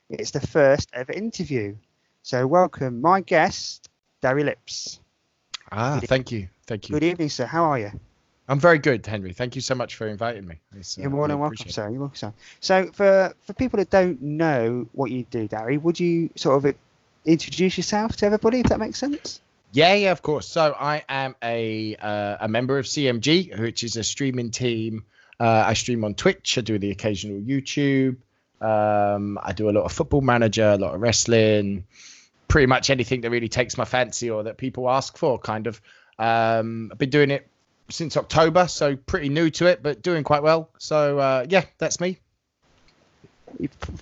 It's the first ever interview. So welcome my guest, DarryLips. Thank you. Thank you. Good evening, sir. How are you? I'm very good, Henry. Thank you so much for inviting me. You're more I than welcome, appreciate sir. You're welcome, sir. So for people that don't know what you do, Darry, would you sort of introduce yourself to everybody, if that makes sense? Yeah, of course. So I am a member of CMG, which is a streaming team. I stream on Twitch. I do the occasional YouTube. I do a lot of Football Manager, a lot of wrestling, pretty much anything that really takes my fancy or that people ask for, kind of. I've been doing it since October, so pretty new to it, but doing quite well. So yeah, that's me.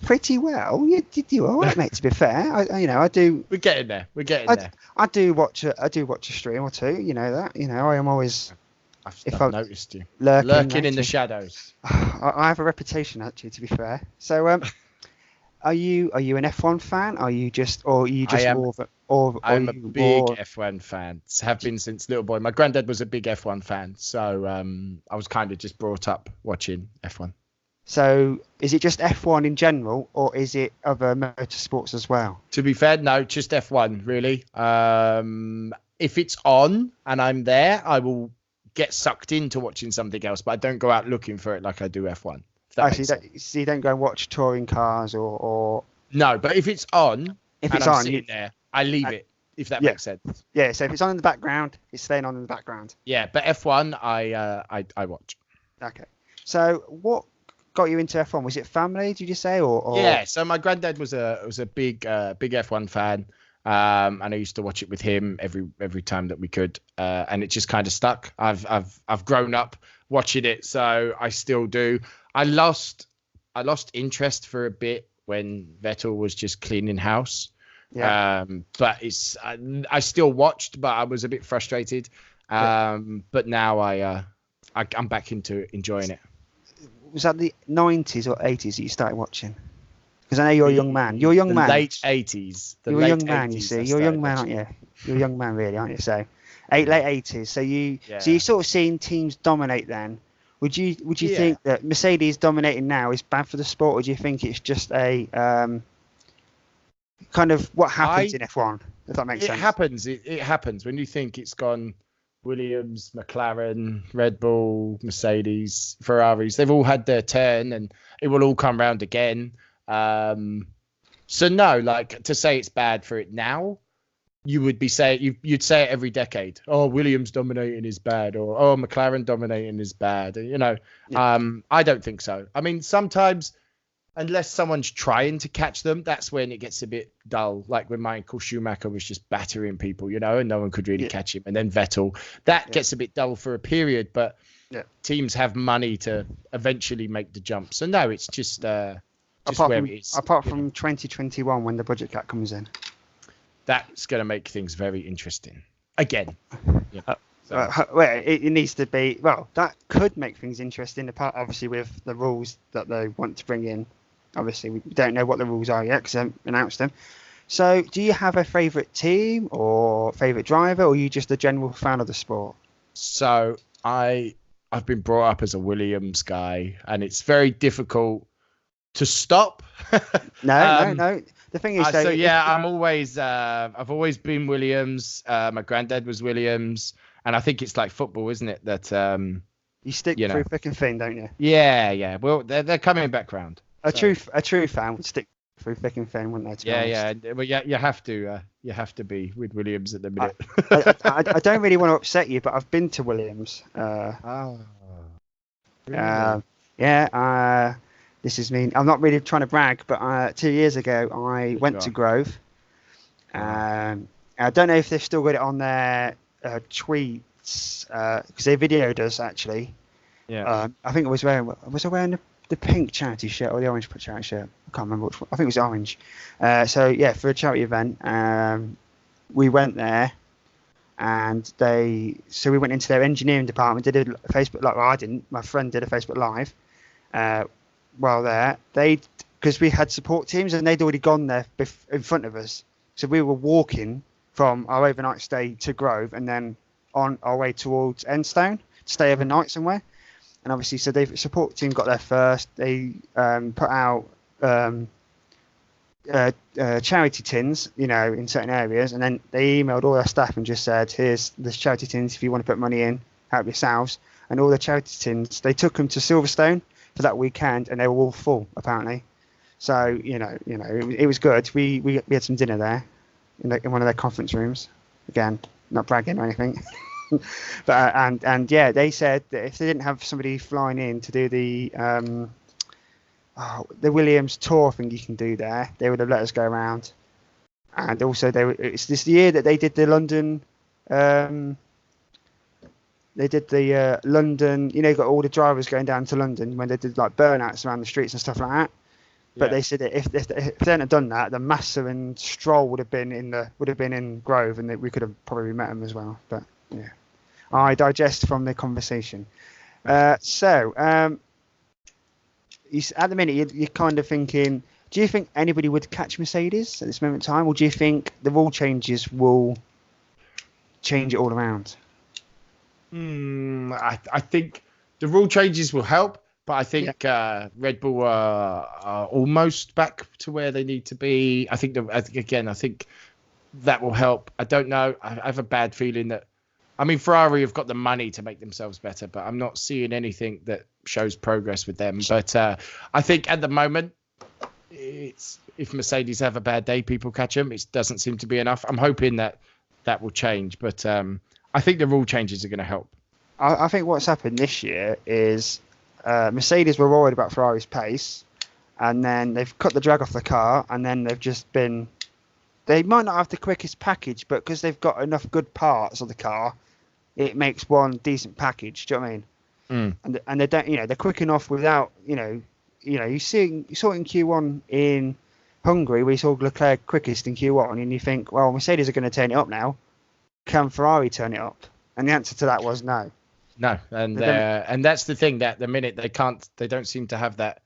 Pretty well. You did you all right, mate? To be fair, I do. We're getting there. There. I do watch a stream or two. You know that. You know, I am always. I've noticed you lurking in the shadows. I have a reputation, actually. To be fair, so are you an F1 fan? Are you just more of a? I'm a big F1 fan. Have been since little boy. My granddad was a big F1 fan, so I was kind of just brought up watching F1. So is it just F1 in general, or is it other motorsports as well? To be fair, no, just F1 really. If it's on and I'm there, I will get sucked into watching something else, but I don't go out looking for it like I do F1. So you don't go and watch touring cars or... No, but if it's on, there, I leave it. If that makes sense. Yeah. So if it's on in the background, it's staying on in the background. Yeah, but F1, I watch. Okay. So what got you into F1? Was it family? Did you say or? Yeah. So my granddad was a big F1 fan, and I used to watch it with him every time that we could, and it just kind of stuck. I've grown up watching it, so I still do. I lost interest for a bit when Vettel was just cleaning house. Yeah. But I still watched, but I was a bit frustrated. But now I'm back into enjoying it. Was that the 90s or 80s that you started watching? Because I know you're a young man. You're a young man. Late 80s. You're a young man, you see. You're a young man, aren't you? You're a young man, really, aren't you? So, late 80s. So you sort of seen teams dominate then. Would you think that Mercedes dominating now is bad for the sport, or do you think it's just a kind of what happens in F1? If that makes sense. It happens when you think it's gone. Williams, McLaren, Red Bull, Mercedes, Ferraris, they've all had their turn and it will all come round again. So no, like to say it's bad for it now, you'd say it every decade. Oh, Williams dominating is bad, or oh, McLaren dominating is bad. You know, I don't think so. I mean, sometimes, unless someone's trying to catch them, that's when it gets a bit dull. Like when Michael Schumacher was just battering people, you know, and no one could really catch him. And then Vettel, that gets a bit dull for a period. But teams have money to eventually make the jump. So no, it's just where it is. Apart from 2021, when the budget cap comes in. That's going to make things very interesting. Again. It needs to be... Well, that could make things interesting, apart obviously with the rules that they want to bring in. Obviously, we don't know what the rules are yet because they haven't announced them. So, do you have a favourite team or favourite driver, or are you just a general fan of the sport? So, I've been brought up as a Williams guy, and it's very difficult to stop. No. The thing is, I'm always. I've always been Williams. My granddad was Williams, and I think it's like football, isn't it? That you stick through thick and thin, don't you? Yeah. Well, they're coming back round. A true fan would stick through thick and thin, wouldn't they? Well, you have to. You have to be with Williams at the minute. I don't really want to upset you, but I've been to Williams. Really? This is me. I'm not really trying to brag, but 2 years ago I went to Grove. I don't know if they've still got it on their tweets because they videoed us actually. Yeah. I think I was wearing the pink charity shirt or the orange charity shirt. I can't remember which one. I think it was orange. For a charity event, we went there, and we went into their engineering department. Did a Facebook Live. Well, I didn't. My friend did a Facebook Live. While there, because we had support teams and they'd already gone there in front of us, so we were walking from our overnight stay to Grove and then on our way towards Enstone to stay overnight somewhere. And obviously, so the support team got there first. They put out charity tins, in certain areas, and then they emailed all their staff and just said, "Here's the charity tins if you want to put money in, help yourselves." And all the charity tins, they took them to Silverstone for that weekend, and they were all full apparently. So it was good. We had some dinner there in one of their conference rooms. Again, not bragging or anything. But and yeah, they said that if they didn't have somebody flying in to do the Williams tour thing you can do there, they would have let us go around. And also it's this year that they did the London London, got all the drivers going down to London when they did like burnouts around the streets and stuff like that. But they said that if they hadn't have done that, then Massa and Stroll would have been in Grove, and we could have probably met them as well. But yeah, I digest from the conversation. So at the minute you're kind of thinking, do you think anybody would catch Mercedes at this moment in time, or do you think the rule changes will change it all around? I think the rule changes will help. But I think Red Bull are almost back to where they need to be. I think that will help. I don't know. I have a bad feeling that, Ferrari have got the money to make themselves better, but I'm not seeing anything that shows progress with them. But I think at the moment, if Mercedes have a bad day, people catch them. It doesn't seem to be enough. I'm hoping that will change. But I think the rule changes are going to help. I think what's happened this year is Mercedes were worried about Ferrari's pace, and then they've cut the drag off the car, and then they might not have the quickest package, but because they've got enough good parts of the car, it makes one decent package. Do you know what I mean? And they don't, they're quick enough without, you saw it in Q1 in Hungary, where you saw Leclerc quickest in Q1, and you think, well, Mercedes are going to turn it up now. Can Ferrari turn it up? And the answer to that was no. No, and that's the thing, that the minute they don't seem to have that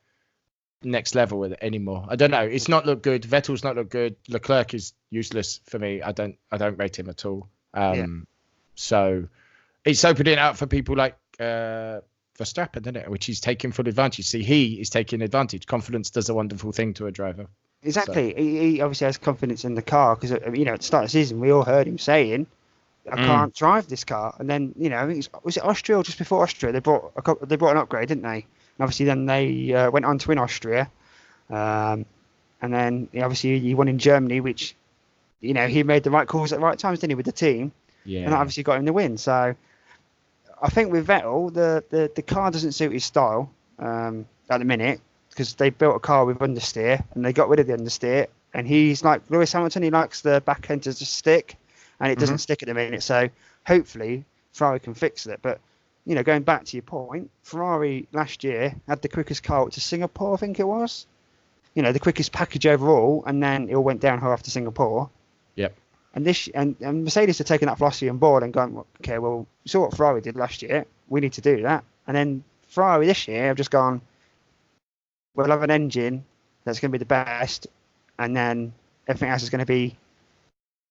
next level with it anymore. I don't know. It's not looked good. Vettel's not looked good. Leclerc is useless for me. I don't rate him at all. So it's opening out for people like Verstappen, isn't it? Which he's taking full advantage. See, he is taking advantage. Confidence does a wonderful thing to a driver. Exactly. So. He obviously has confidence in the car because at the start of the season we all heard him saying, I can't drive this car. And then, I think was it Austria or just before Austria? They brought an upgrade, didn't they? And obviously then they went on to win Austria. And then obviously he won in Germany, which, he made the right calls at the right times, didn't he, with the team? Yeah. And that obviously got him the win. So I think with Vettel, the car doesn't suit his style at the minute, because they built a car with understeer and they got rid of the understeer. And he's like Lewis Hamilton, he likes the back end to just stick. And it doesn't stick at the minute, so hopefully Ferrari can fix it. But going back to your point, Ferrari last year had the quickest car to Singapore, I think it was. The quickest package overall, and then it all went downhill after Singapore. Yep. And Mercedes have taken that philosophy on board and gone, okay, well, we saw what Ferrari did last year. We need to do that. And then Ferrari this year have just gone, we'll have an engine that's going to be the best, and then everything else is going to be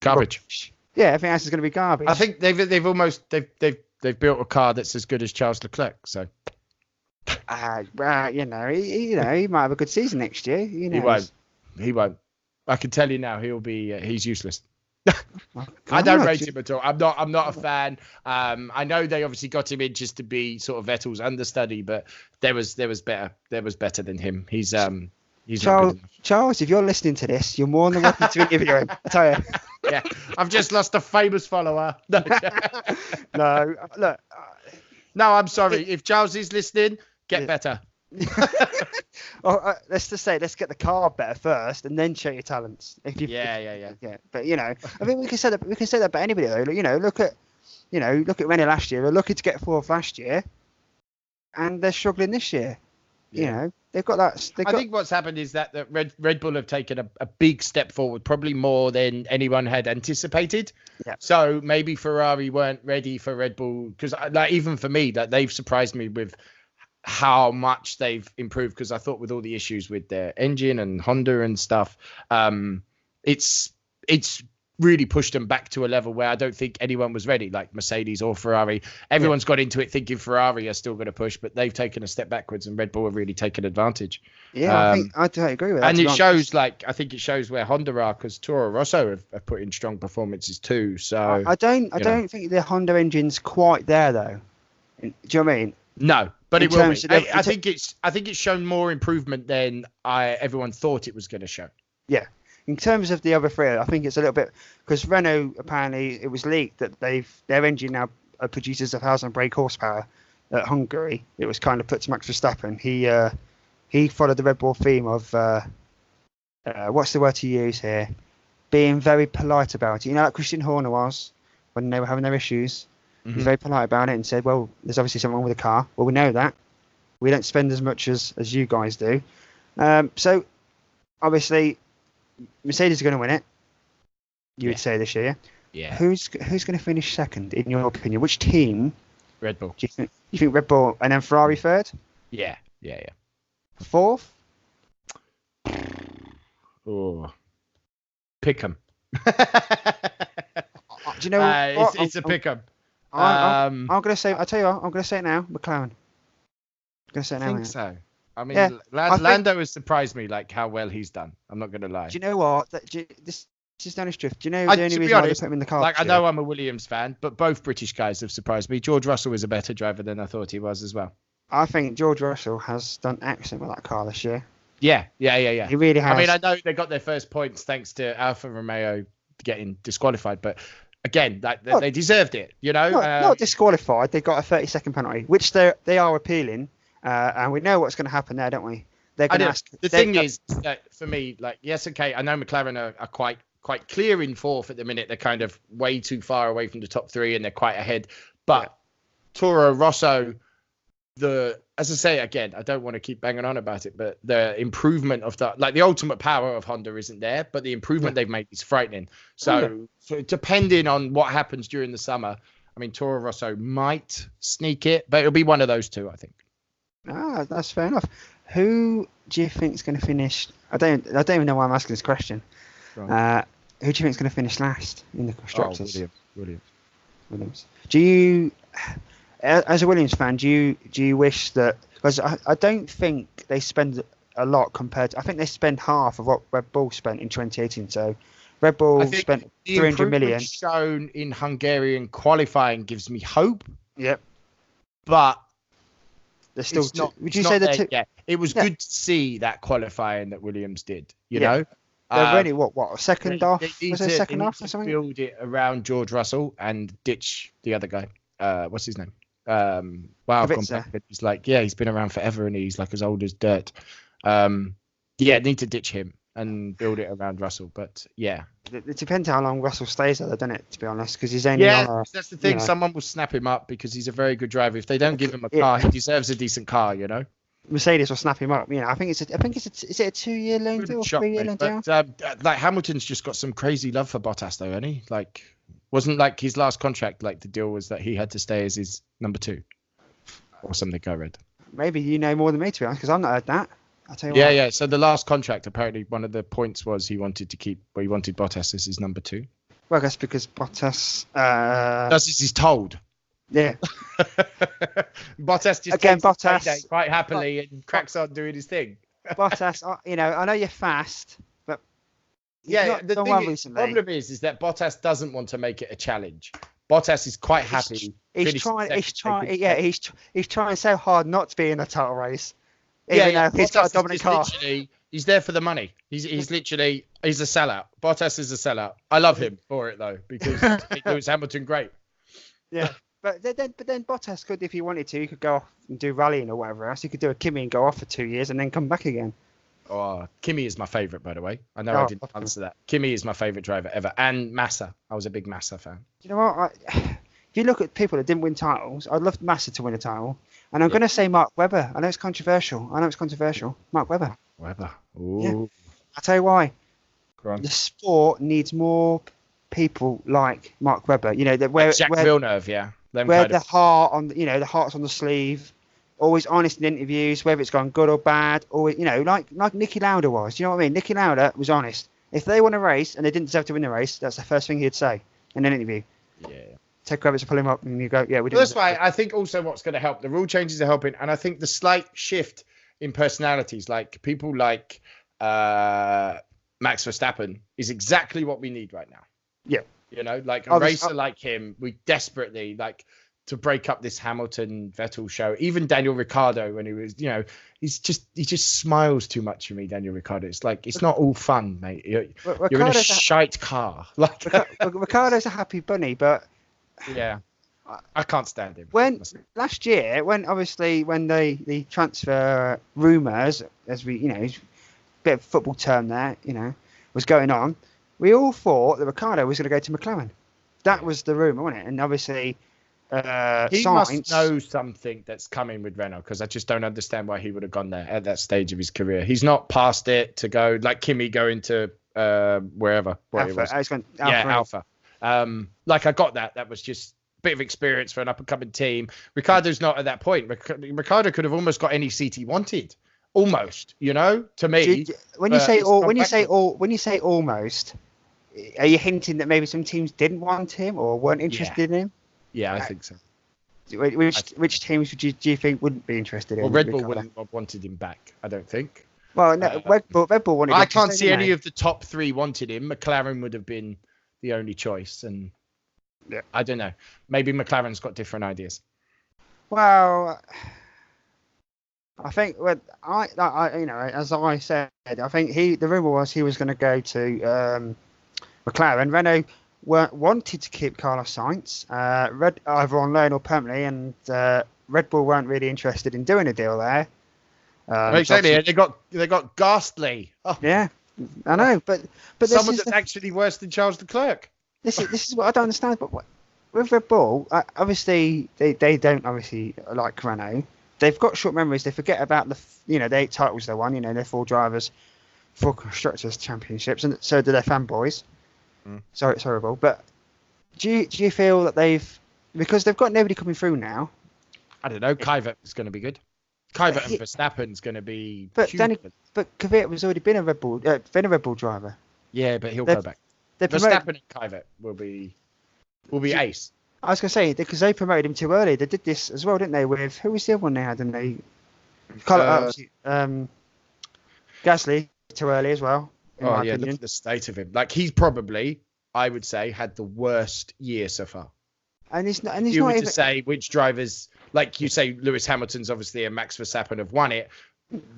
garbage. Rubbish. Yeah, everything else is going to be garbage. I think they've almost built a car that's as good as Charles Leclerc. So, he might have a good season next year. He won't. I can tell you now, he's useless. I don't rate him at all. I'm not a fan. I know they obviously got him in just to be sort of Vettel's understudy, but there was better than him. He's Charles, if you're listening to this, you're more than welcome to interview him. I tell you. Yeah, I've just lost a famous follower. No, look. No, I'm sorry. If Charles is listening, get better. Let's just say, let's get the car better first, and then show your talents. Yeah. But I think we can say that. We can say that about anybody though. Look at Renault last year. They're lucky to get fourth last year, and they're struggling this year. They've got that. I think what's happened is that Red Bull have taken a big step forward, probably more than anyone had anticipated. Yeah. So maybe Ferrari weren't ready for Red Bull, because even for me, that they've surprised me with how much they've improved. Because I thought with all the issues with their engine and Honda and stuff, it's really pushed them back to a level where I don't think anyone was ready, like Mercedes or Ferrari. Everyone's got into it thinking Ferrari are still going to push, but they've taken a step backwards and Red Bull have really taken advantage. Yeah, I totally agree with that. And it shows, I think it shows where Honda are, because Toro Rosso have put in strong performances too. So I don't think the Honda engine's quite there though. Do you know what I mean? No, but it will be. I think it's shown more improvement than everyone thought it was going to show. Yeah. In terms of the other three, I think it's a little bit, because Renault, apparently it was leaked that their engine now produces 1,000 brake horsepower at Hungary. It was kind of put to Max Verstappen. He followed the Red Bull theme of what's the word to use here? Being very polite about it. You know, like Christian Horner was when they were having their issues. He was very polite about it and said, "Well, there's obviously something wrong with the car. Well, we know that. We don't spend as much as you guys do." So obviously, Mercedes are going to win it. You would say this year. Yeah. Who's going to finish second in your opinion? Which team? Red Bull. Do you think Red Bull and then Ferrari third? Yeah. Fourth? Oh, pick 'em. Do you know what? It's a pick 'em. I'm going to say. I tell you what. I'm going to say it now. McLaren. I'm going to say it now. I think so. I mean, Lando has surprised me, like how well he's done. I'm not going to lie. Do you know what? This is the honest truth. Do you know the only reason why they put him in the car? Like, I know I'm a Williams fan, but both British guys have surprised me. George Russell is a better driver than I thought he was as well. I think George Russell has done excellent with that car this year. Yeah. He really has. I mean, I know they got their first points thanks to Alfa Romeo getting disqualified, but again, they deserved it, you know? Not disqualified. They got a 30-second penalty, which they are appealing. And we know what's going to happen there, don't we? They're going to ask. The thing is that for me, like, yes, okay, I know McLaren are quite clear in fourth at the minute. They're kind of way too far away from the top three, and they're quite ahead. But Toro Rosso, as I say again, I don't want to keep banging on about it, but the improvement of the ultimate power of Honda isn't there, but the improvement they've made is frightening. So depending on what happens during the summer, I mean, Toro Rosso might sneak it, but it'll be one of those two, I think. Ah, that's fair enough. Who do you think is going to finish? I don't even know why I'm asking this question. Right. Who do you think is going to finish last in the constructors? Williams. Do you, as a Williams fan, do you wish that? Because I don't think they spend a lot compared. I think they spend half of what Red Bull spent in 2018. So Red Bull spent 300 million. Shown in Hungarian qualifying gives me hope. Yep. But they're still. Would you say that? Yeah, it was good to see that qualifying that Williams did. You know, they're really what second off? Was it second off or something? Build it around George Russell and ditch the other guy. What's his name? Wow, I've gone back. He's like, he's been around forever and he's like as old as dirt. Need to ditch him and build it around Russell. But it depends how long Russell stays there, doesn't it? To be honest, because he's only that's the thing. You know, someone will snap him up because he's a very good driver. If they don't give him a car, he deserves a decent car. You know, Mercedes will snap him up. You know, I think it's a 2-year loan deal or 3-year loan deal? Like Hamilton's just got some crazy love for Bottas, though, hasn't he? Like, wasn't like his last contract. Like the deal was that he had to stay as his number 2, or something. I read. Maybe you know more than me, to be honest, because I've not heard that. I'll tell you what. So the last contract, apparently, one of the points was he wanted Bottas as his number 2. Well, I guess because Bottas that's as he's told. Yeah. Bottas just takes Bottas quite happily and cracks on doing his thing. Bottas, I know you're fast, but the problem is that Bottas doesn't want to make it a challenge. Bottas is quite happy. He's trying so hard not to be in a title race. Even though he's got a dominant car. He's there for the money. He's a sellout. Bottas is a sellout. I love him for it though, because he does Hamilton great. Yeah. But then Bottas could, if he wanted to, he could go off and do rallying or whatever else. He could do a Kimi and go off for 2 years and then come back again. Oh, Kimi is my favourite, by the way. I know I didn't answer that. Kimi is my favourite driver ever. And Massa. I was a big Massa fan. You know what? If you look at people that didn't win titles, I'd love Massa to win a title. And I'm going to say Mark Webber. I know it's controversial. Mark Webber. Ooh. Yeah. I'll tell you why. The sport needs more people like Mark Webber. You know, Jacques Villeneuve, yeah. Where the heart's on the sleeve, always honest in interviews, whether it's gone good or bad, or like Nicky Lauda was. You know what I mean? Nicky Lauda was honest. If they won a race and they didn't deserve to win the race, that's the first thing he'd say in an interview. Yeah. Ted Kravitz will pull him up and you go, yeah, we did. Well, that's why I think also what's going to help, the rule changes are helping, and I think the slight shift in personalities, like people like Max Verstappen, is exactly what we need right now. Yeah. You know, like a racer like him, we desperately like to break up this Hamilton Vettel show. Even Daniel Ricciardo, when he was, you know, he just smiles too much for me, Daniel Ricciardo. It's like, it's not all fun, mate. You're in a shite car. Like Ricciardo's a happy bunny, but yeah, I can't stand him. When last year, when the transfer rumours, as we, you know, a bit of football term there, you know, was going on, we all thought that Ricciardo was going to go to McLaren. That was the rumour, wasn't it? And obviously, he must know something that's coming with Renault, because I just don't understand why he would have gone there at that stage of his career. He's not past it to go like Kimi going to wherever. Alpha. Like I got that. That was just a bit of experience for an up and coming team. Ricardo's not at that point. Ricardo could have almost got any seat he wanted. Almost, you know, to me. When you say almost, are you hinting that maybe some teams didn't want him or weren't interested in him? Yeah, I think so. Which teams do you think wouldn't be interested in him? Well, Red Bull wouldn't have wanted him back, I don't think. Well, no, Red Bull wanted him. I can't see any of the top three wanted him. McLaren would have been the only choice, and yeah, I don't know. Maybe McLaren's got different ideas. Well, I think I you know, as I said, I think the rumor was he was going to go to McLaren. Renault wanted to keep Carlos Sainz, either on loan or permanently, and Red Bull weren't really interested in doing a deal there. Exactly, they got Ghastly. Oh. Yeah, I know, but someone that's actually worse than Charles Leclerc. This is what I don't understand. But with Red Bull, obviously they don't obviously like Renault. They've got short memories. They forget about the 8 titles they won. You know, they're 4 drivers, 4 constructors championships, and so do their fanboys. Sorry, it's horrible. But do you feel that because they've got nobody coming through now? I don't know. Kvyat is going to be good. Kvyat and Verstappen's going to be. But Kvyat has already been a Red Bull driver. Yeah, but he'll go back. Verstappen and Kvyat will be ace. I was going to say, because they promoted him too early. They did this as well, didn't they? With who was the other one they had? And they Gasly too early as well. Oh yeah, look at the state of him. Like he's probably, I would say, had the worst year so far. And he's not. To say which drivers, like you say, Lewis Hamilton's obviously and Max Verstappen have won it.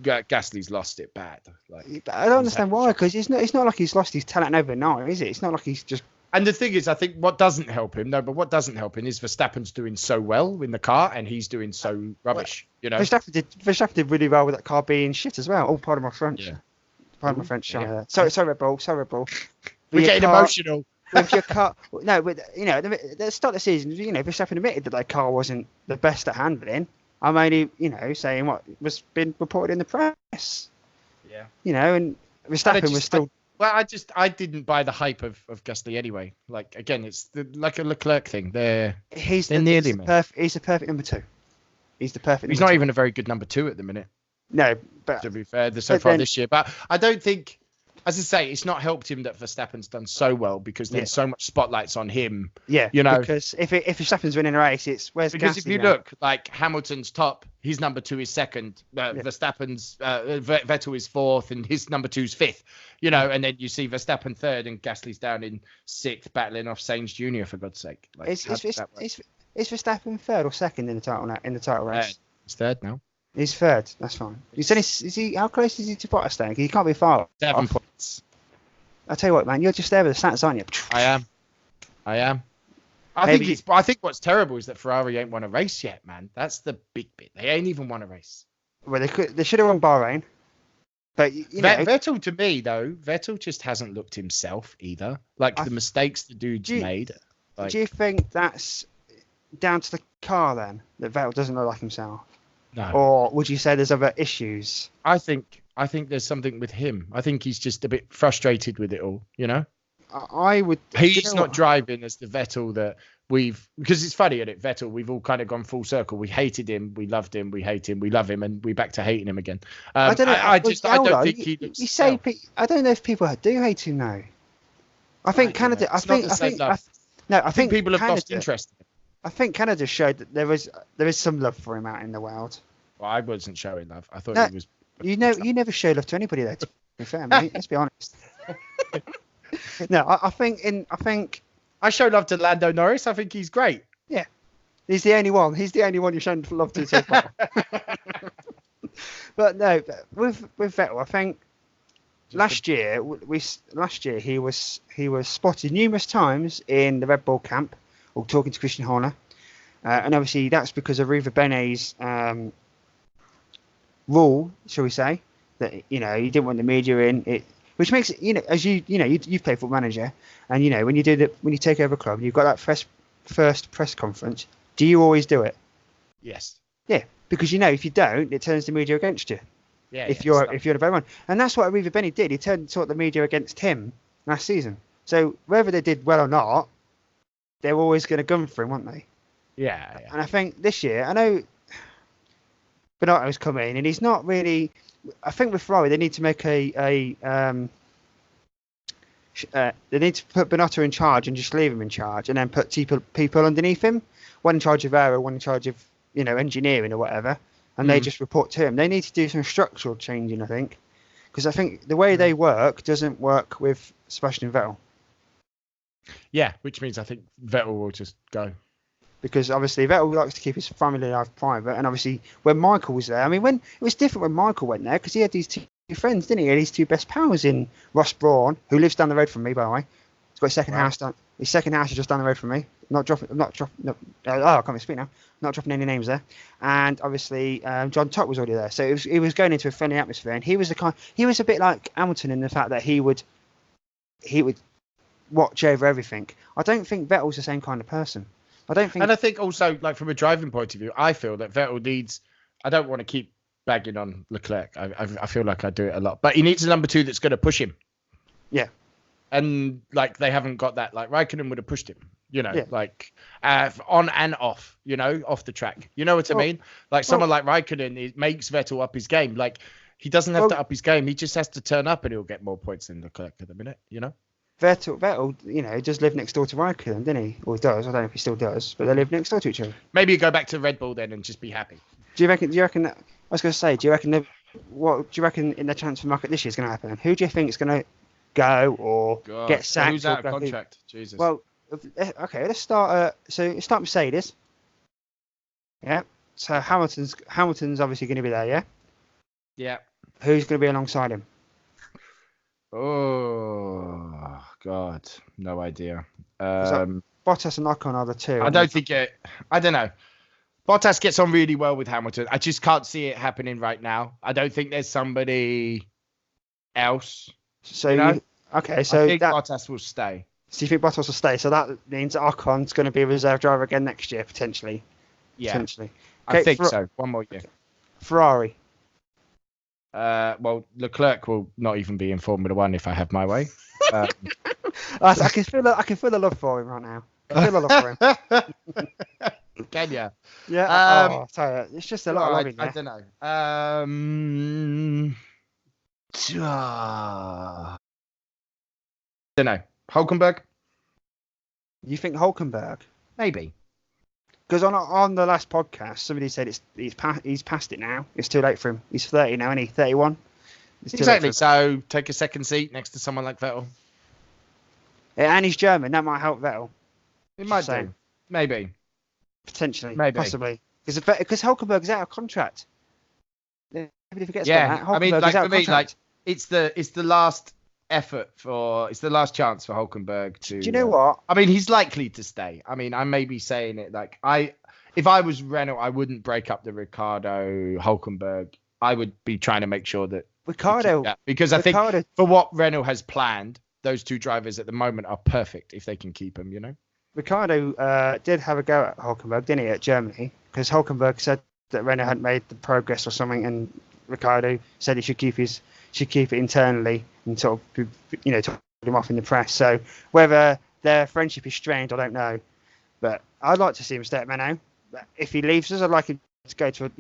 Gasly's lost it bad. Like, I don't understand why, because it's not like he's lost his talent overnight, is it? It's not like he's just. And the thing is, I think what doesn't help him is Verstappen's doing so well in the car and he's doing so rubbish. You know, Verstappen did really well with that car being shit as well. Oh, pardon my French. Yeah. Pardon my French. Yeah. Sorry, Red Bull. We're getting emotional. With your car, no, but you know, at the start of the season, you know, Verstappen admitted that their car wasn't the best at handling. I'm only, you know, saying what was been reported in the press. Yeah. You know, and Verstappen was still. I didn't buy the hype of Gasly anyway. Like again, it's like a Leclerc thing. They're nearly me. He's the perfect number 2. He's the perfect. He's not even a very good number 2 at the minute. No, but to be fair, so far this year. But I don't think, as I say, it's not helped him that Verstappen's done so well because there's so much spotlights on him. Yeah, you know, because if Verstappen's winning a race, it's where's because Gasly if you now? look, like Hamilton's top, his number 2 is second. Verstappen's Vettel is 4th, and his number 2 is 5th. You know, and then you see Verstappen 3rd and Gasly's down in 6th, battling off Sainz Jr. for God's sake. Like, is Verstappen 3rd or 2nd in the title race? He's 3rd now. He's 3rd. That's fine. You said is he? How close is he to Bottas then? He can't be far. 7 points. I'll tell you what, man. You're just there with the stats, aren't you? I am. I think what's terrible is that Ferrari ain't won a race yet, man. That's the big bit. They ain't even won a race. Well, they should have won Bahrain. But you know, Vettel, to me though, Vettel just hasn't looked himself either. Like the mistakes the dude's made. Like, do you think that's down to the car then, that Vettel doesn't look like himself? No. Or would you say there's other issues? I think there's something with him. I think he's just a bit frustrated with it all, you know? I would. He's not driving as the Vettel that because it's funny, isn't it? Vettel, we've all kind of gone full circle. We hated him, we loved him, we hate him, we love him, and we're back to hating him again. I don't know. I don't think he looks. You say I don't know if people do hate him now. I think Canada. I think people have lost interest. I think Canada showed that there is some love for him out in the world. Well, I wasn't showing love. I thought he was. You never show love to anybody there. To be fair, mate. Let's be honest. No, I think I show love to Lando Norris. I think he's great. Yeah, he's the only one. He's the only one you've shown love to so far. But no, with Vettel, I think last year he was spotted numerous times in the Red Bull camp, or talking to Christian Horner, and obviously that's because of Riva Bene's rule, shall we say, that he didn't want the media in it. Which makes it, as you've played Football Manager, and when you take over a club, you've got that first press conference. Do you always do it? Yes. Yeah, because if you don't, it turns the media against you. Yeah. If you're the very one, and that's what Riva Bene did. He turned the media against him last season. So whether they did well or not, they were always going to gun for him, weren't they? Yeah. And I think this year, I know Benotto's come in, and he's not really. I think with Ferrari, they need to make they need to put Binotto in charge and just leave him in charge, and then put people underneath him, one in charge of aero, one in charge of engineering or whatever, and they just report to him. They need to do some structural changing, I think, because I think the way they work doesn't work with Sebastian Vettel. Yeah, which means I think Vettel will just go. Because obviously Vettel likes to keep his family life private, and obviously when Michael was there, I mean, when it was different when Michael went there, because he had these two friends, didn't he? He had his two best pals in Ross Brawn, who lives down the road from me, by the way. He's got his second house down. His second house is just down the road from me. I can't speak now. Not dropping any names there. And obviously John Tott was already there, so he was going into a friendly atmosphere, and he was a bit like Hamilton in the fact that he would watch over everything. I don't think Vettel's the same kind of person. And I think also, like, from a driving point of view, I feel that Vettel needs. I don't want to keep bagging on Leclerc. I feel like I do it a lot, but he needs a number two that's going to push him. Yeah. And like they haven't got that. Like Raikkonen would have pushed him. Like on and off. Off the track. You know what I mean? Like someone like Raikkonen, it makes Vettel up his game. Like he doesn't have to up his game. He just has to turn up, and he'll get more points than Leclerc at the minute. Vettel, just lived next door to Raikkonen, didn't he? Or he does. I don't know if he still does, but they live next door to each other. Maybe you go back to Red Bull then and just be happy. Do you reckon? I was going to say, do you reckon in the transfer market this year is going to happen? Who do you think is going to go or get sacked? Who's out of contract? Jesus. Well, okay, let's start. Let's start Mercedes. Yeah. So Hamilton's obviously going to be there. Yeah. Yeah. Who's going to be alongside him? Oh God, no idea. Bottas and Ocon are the two. I don't know. Bottas gets on really well with Hamilton. I just can't see it happening right now. I don't think there's somebody else. So I think Bottas will stay. So you think Bottas will stay? So that means Ocon's going to be a reserve driver again next year, potentially. Yeah, potentially. I think so. One more year. Ferrari. Well, Leclerc will not even be in Formula One if I have my way. I can feel the love for him right now. I can feel the love for him. Can you? Yeah. Sorry, it's just a lot of love in there. I don't know. Hulkenberg? You think Hulkenberg? Maybe. Because on the last podcast, somebody said he's past it now. It's too late for him. He's 30 now, isn't he? 31. Exactly. So take a second seat next to someone like Vettel. Yeah, and he's German. That might help Vettel. It might do. Maybe. Potentially. Maybe. Possibly. Because Hulkenberg's out of contract. Everybody forgets about that. I mean, like for me, like it's the last effort it's the last chance for Hulkenberg to. Do you know what? I mean, he's likely to stay. I mean, I may be saying it like if I was Renault, I wouldn't break up the Ricciardo Hulkenberg. I would be trying to make sure that Ricciardo, because I think for what Renault has planned, those two drivers at the moment are perfect if they can keep them. Ricciardo did have a go at Hulkenberg, didn't he, at Germany? Because Hulkenberg said that Renault hadn't made the progress or something, and Ricciardo said he should keep it internally and sort of, told him off in the press. So whether their friendship is strained, I don't know. But I'd like to see him stay at Renault. But if he leaves us, I'd like him to go to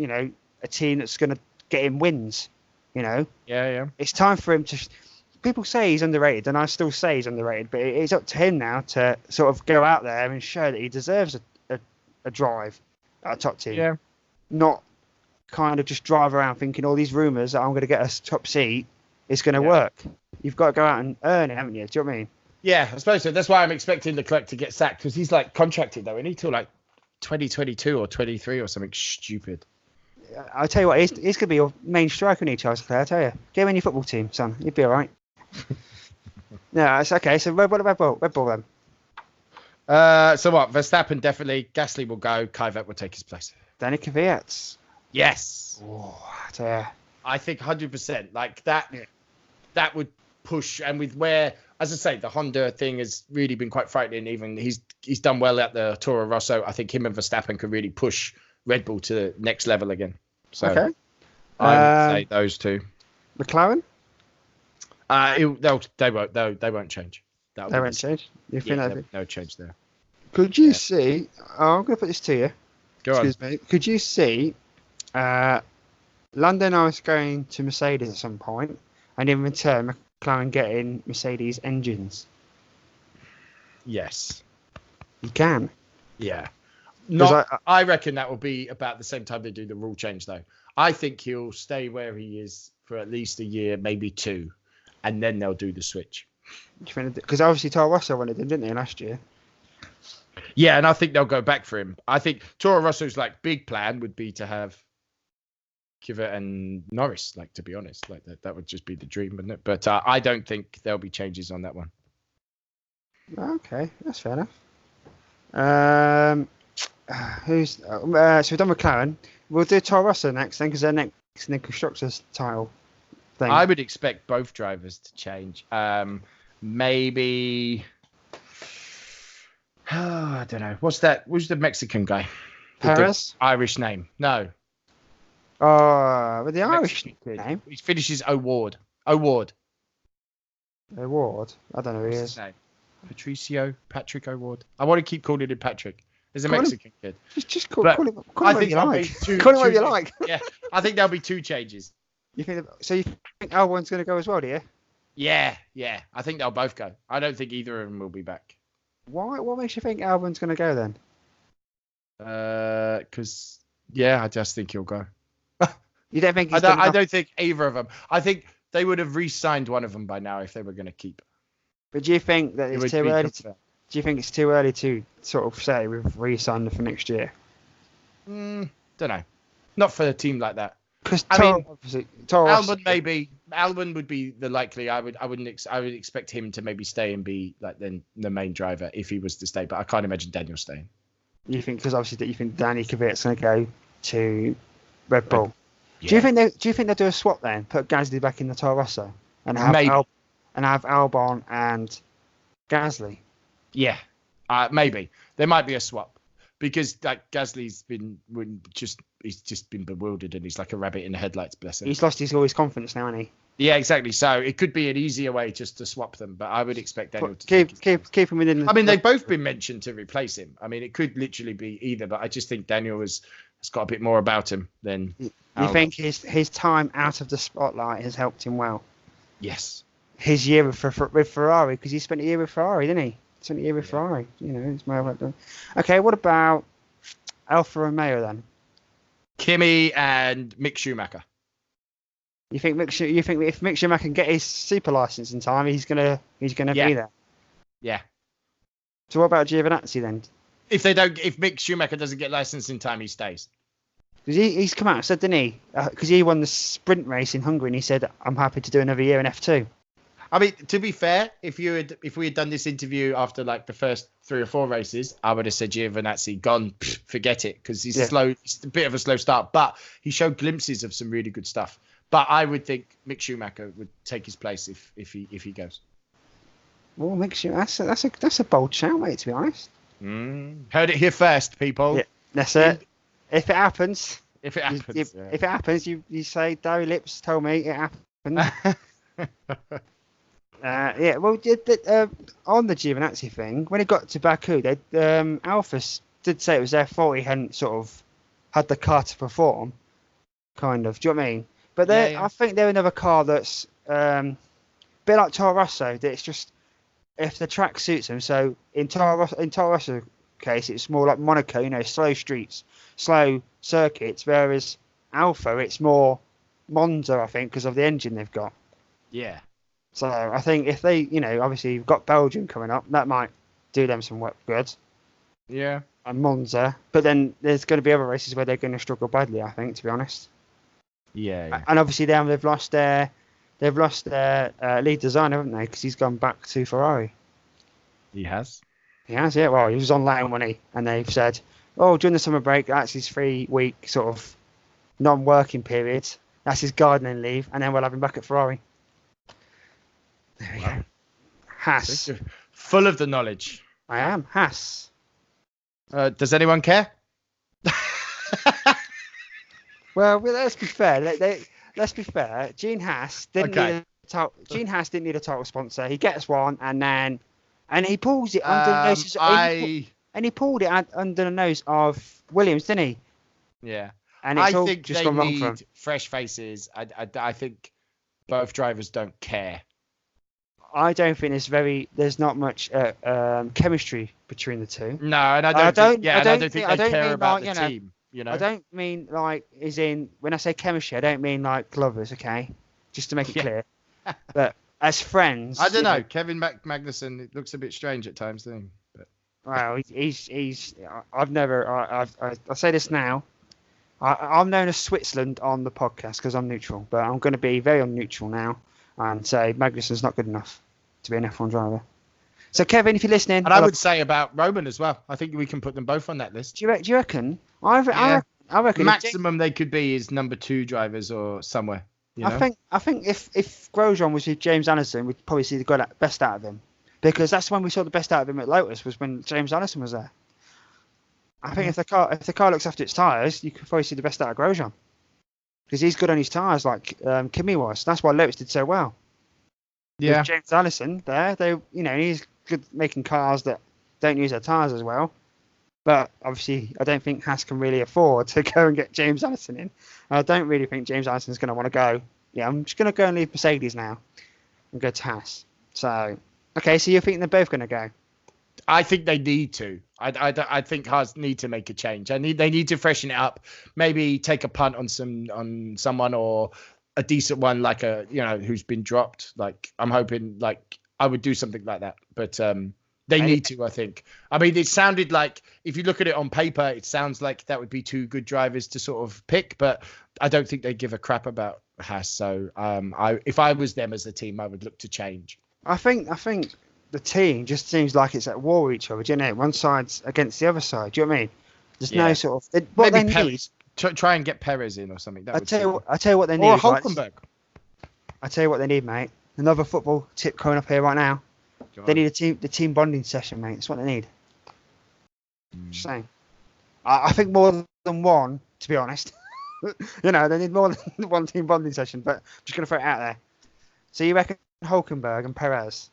a team that's going to get him wins. Yeah, yeah. It's time for him to. People say he's underrated, and I still say he's underrated. But it's up to him now to sort of go out there and show that he deserves a drive at a top team. Yeah. Not kind of just drive around thinking all these rumours that I'm going to get a top seat is going to work. You've got to go out and earn it, haven't you? Do you know what I mean? Yeah, I suppose so. That's why I'm expecting Leclerc to get sacked, because he's like contracted though, and he till like 2022 or 23 or something stupid. I'll tell you what, he's going to be your main striker, isn't he, Charles Leclerc? I tell you, get him in your football team, son. You'd be all right. No, it's okay. So Red Bull then. So what? Verstappen definitely. Gasly will go. Kvyat will take his place. Danny Kvyat. Yes. Oh, I tell you. I think 100%. Like that. Yeah. That would push. And with where, as I say, the Honda thing has really been quite frightening. Even he's done well at the Toro Rosso. I think him and Verstappen could really push Red Bull to the next level again. So okay. I would say those two. McLaren. They won't change. They won't change. You think no change there. Could you see? Oh, I'm going to put this to you. Excuse me. Could you see Lando Norris going to Mercedes at some point, and in return McLaren getting Mercedes engines? Yes. You can. Yeah. I reckon that will be about the same time they do the rule change, though. I think he'll stay where he is for at least a year, maybe two, and then they'll do the switch. Because obviously Toro Rosso wanted him, didn't they, last year? Yeah, and I think they'll go back for him. I think Toro Rosso's like big plan would be to have Kvyat and Norris. Like, to be honest, like that would just be the dream, wouldn't it? But I don't think there'll be changes on that one. Okay, that's fair enough. So we've done McLaren. We'll do Toro Rosso next then, because they're next in the constructors title thing. I would expect both drivers to change. Maybe. I don't know. What's that? Who's the Mexican guy? Perez? Irish name. No. With the Irish name? He finishes O'Ward. O'Ward. O'Ward? I don't know who he is. Patrick O'Ward. I want to keep calling him Patrick. He's a Mexican kid. Just call him whatever you like. Call him whatever you like. Yeah, I think there'll be two changes. You think Albon's going to go as well, do you? Yeah. I think they'll both go. I don't think either of them will be back. Why? What makes you think Albon's going to go then? Because I just think he'll go. You don't think? I don't think either of them. I think they would have re-signed one of them by now if they were going to keep. But do you think that it's too early? Do you think it's too early to sort of say we've re-signed for next year? Don't know. Not for a team like that. Because Albon maybe. Albon would be the likely. I would expect him to maybe stay and be like then the main driver if he was to stay. But I can't imagine Daniel staying. You think because obviously you think Danny Kvyat's going to go to Red Bull. Yeah. Do you think they'll do a swap then? Put Gasly back in the Toro Rosso and have Albon and Gasly. Yeah, maybe there might be a swap because like Gasly's he's just been bewildered and he's like a rabbit in the headlights. Bless him. He's lost all his confidence now, hasn't he? Yeah, exactly. So it could be an easier way just to swap them, but I would expect Daniel to keep him within. I mean, they've both been mentioned to replace him. I mean, it could literally be either, but I just think Daniel has got a bit more about him than. You think his time out of the spotlight has helped him well? Yes. His year with Ferrari, because he spent a year with Ferrari, didn't he? Spent a year with Ferrari. It's well done. Okay, what about Alfa Romeo then? Kimi and Mick Schumacher. You think if Mick Schumacher can get his super license in time, he's gonna be there? Yeah. So what about Giovinazzi then? If Mick Schumacher doesn't get licensed in time, he stays. Because he's come out and said, didn't he? Because he won the sprint race in Hungary, and he said, "I'm happy to do another year in F2." I mean, to be fair, if we had done this interview after like the first 3 or 4 races, I would have said Giovinazzi gone, forget it, because he's slow. It's a bit of a slow start, but he showed glimpses of some really good stuff. But I would think Mick Schumacher would take his place if he goes. Well, Mick Schumacher, that's a bold shout, mate. To be honest. Heard it here first, people. Yeah, that's it. If it happens, if it happens, you say DarryLips told me it happened. Yeah, well, on the Giovinazzi thing, when he got to Baku, Alpha did say it was their fault he hadn't sort of had the car to perform, kind of. Do you know what I mean? But Yeah. I think they're another car that's a bit like Toro Rosso. That it's just if the track suits them. So in Toro Rosso case, it's more like Monaco, slow streets, slow circuits, whereas Alpha, it's more Monza, I think, because of the engine they've got. Yeah. So I think if they, obviously you've got Belgium coming up, that might do them some work good. Yeah. And Monza, but then there's going to be other races where they're going to struggle badly, I think, to be honest. Yeah. And obviously they've lost their lead designer, haven't they? Because he's gone back to Ferrari. He has. He has, yeah. Well, he was on loan, wasn't he? And they've said, oh, during the summer break, that's his 3-week sort of non-working period. That's his gardening leave, and then we'll have him back at Ferrari. There we go. Haas. Full of the knowledge. I am. Haas. Does anyone care? Well, let's be fair. Let's be fair. Gene Haas didn't need a title sponsor. He gets one, and he pulls it under the nose. And he pulled it under the nose of Williams, didn't he? Yeah. And it's I think just they gone wrong for him. need fresh faces. I think both drivers don't care. I don't think there's not much chemistry between the two. No, and I don't think they care about the team. I don't mean like as in when I say chemistry, I don't mean like lovers, okay? Just to make it clear. But as friends, I don't know. Kevin Magnussen, it looks a bit strange at times, doesn't he? But well, he's. I've never. I say this now. I'm known as Switzerland on the podcast because I'm neutral, but I'm going to be very unneutral now and say Magnussen's not good enough to be an F1 driver. So, Kevin, if you're listening... And I would say about Roman as well. I think we can put them both on that list. Do you reckon? I reckon... Maximum they could be is number 2 drivers or somewhere. I think if Grosjean was with James Allison, we'd probably see the best out of him. Because that's when we saw the best out of him at Lotus, was when James Allison was there. I think if the car looks after its tyres, you could probably see the best out of Grosjean. Because he's good on his tyres like Kimi was. That's why Lotus did so well. Yeah. With James Allison there, he's good making cars that don't use their tyres as well. But obviously, I don't think Haas can really afford to go and get James Allison in. I don't really think James Allison's going to want to go. Yeah, I'm just going to go and leave Mercedes now and go to Haas. So, okay, so you think they're both going to go? I think they need to. I think Haas need to make a change. They need to freshen it up. Maybe take a punt on someone or a decent one like who's been dropped. Like I'm hoping I would do something like that. But they need to, I think. I mean, it sounded like if you look at it on paper, it sounds like that would be 2 good drivers to sort of pick. But I don't think they give a crap about Haas. So if I was them as a team, I would look to change. I think the team just seems like it's at war with each other. Do you know? One side's against the other side. Do you know what I mean? There's no sort of... What Maybe they Perez. Try and get Perez in or something. I tell you what they need. Or Hulkenberg. I tell you what they need, mate. Another football tip coming up here right now. They need the team bonding session, mate. That's what they need. Just saying. I think more than one, to be honest. They need more than one team bonding session. But I'm just going to throw it out there. So you reckon Hulkenberg and Perez?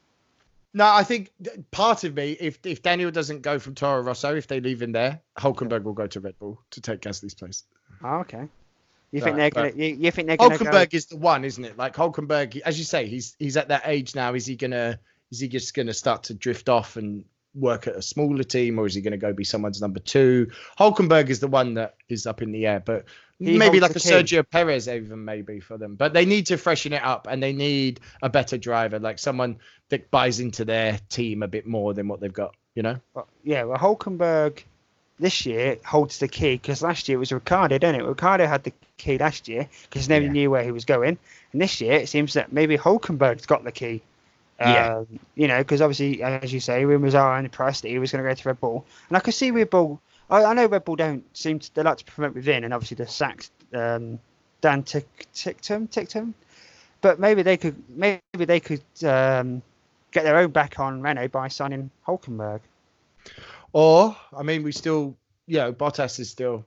No, I think part of me, if Daniel doesn't go from Toro Rosso, if they leave him there, Hulkenberg will go to Red Bull to take Gasly's place. Oh, okay. You think they're going to? You think they're going to? Hulkenberg is the one, isn't it? Like Hulkenberg, as you say, he's at that age now. Is he just gonna start to drift off and work at a smaller team, or is he going to go be someone's number 2? Hulkenberg is the one that is up in the air, but maybe like a Sergio Perez even maybe for them. But they need to freshen it up, and they need a better driver, like someone that buys into their team a bit more than what they've got, Well, Hulkenberg this year holds the key, because last year it was Ricciardo, didn't it? Ricciardo had the key last year because nobody knew where he was going, and this year it seems that maybe Hulkenberg's got the key. Because obviously, as you say, rumours are in the press that he was going to go to Red Bull, and I could see Red Bull. I know Red Bull they like to promote within, and obviously the sacked Dan Ticktum, but maybe they could get their own back on Renault by signing Hulkenberg. Or I mean, we still, Bottas is still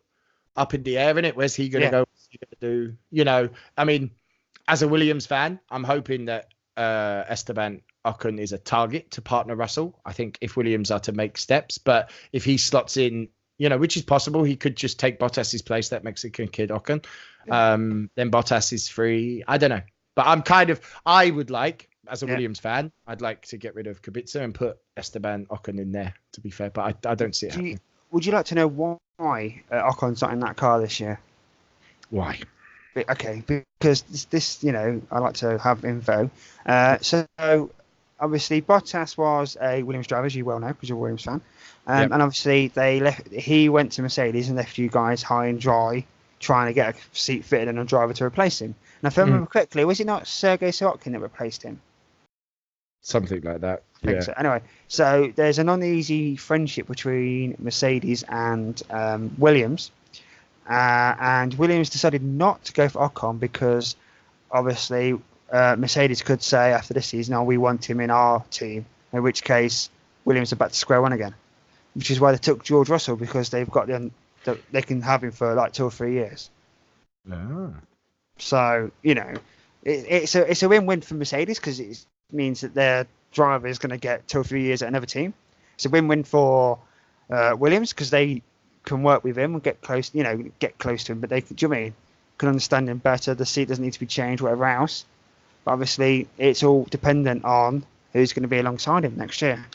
up in the air, isn't it? Where's he going to go? What's he going to do? I mean, as a Williams fan, I'm hoping that Esteban Ocon is a target to partner Russell. I think if Williams are to make steps, but if he slots in, which is possible, he could just take Bottas's place, that Mexican kid Ocon. Then Bottas is free. I don't know. But I would like, as a Williams fan, I'd like to get rid of Kubica and put Esteban Ocon in there, to be fair. But I don't see it happening. Would you like to know why Ocon's not in that car this year? Why? Okay, because this I like to have info. So obviously Bottas was a Williams driver, as you well know, because you're a Williams fan. And obviously he went to Mercedes and left you guys high and dry, trying to get a seat fitted and a driver to replace him. And if I remember correctly, was it not Sergei Sirotkin that replaced him? Something like that. I think so. Anyway, so there's an uneasy friendship between Mercedes and Williams. And Williams decided not to go for Ocon because obviously Mercedes could say after this season, "Oh, we want him in our team," in which case Williams are back to square one again. Which is why they took George Russell, because they've got they can have him for like 2 or 3 years. Oh. So it's a win-win for Mercedes, because it means that their driver is going to get 2 or 3 years at another team. It's a win-win for Williams, because they can work with him and get close to him, but they can understand him better. The seat doesn't need to be changed, whatever else. But obviously, it's all dependent on who's going to be alongside him next year.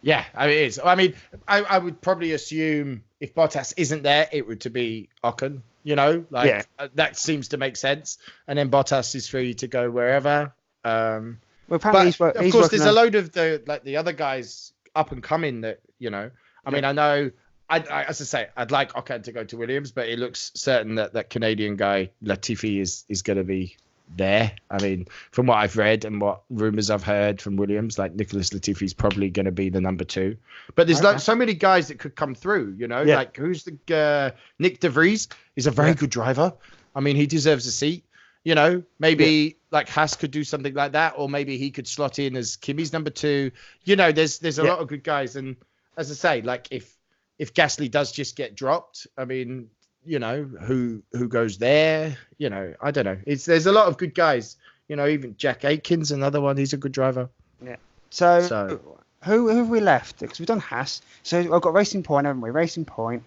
Yeah, it is. I would probably assume if Bottas isn't there, it would to be Ocon. That seems to make sense. And then Bottas is free to go wherever. Well, apparently of course, there's a load of the other guys up and coming that I know. As I say, I'd like Ocon to go to Williams, but it looks certain that Canadian guy Latifi is going to be there. From what I've read and what rumours I've heard from Williams, like Nicholas Latifi is probably going to be the number 2. But there's so many guys that could come through. Like who's the Nick De Vries is a very good driver. He deserves a seat. Maybe like Haas could do something like that, or maybe he could slot in as Kimi's number 2. There's a lot of good guys, and as I say, like if Gasly does just get dropped, who goes there? I don't know. There's a lot of good guys. Even Jack Aiken's another one. He's a good driver. Yeah. So who have we left? Because we've done Haas. So I've got Racing Point, haven't we? Racing Point,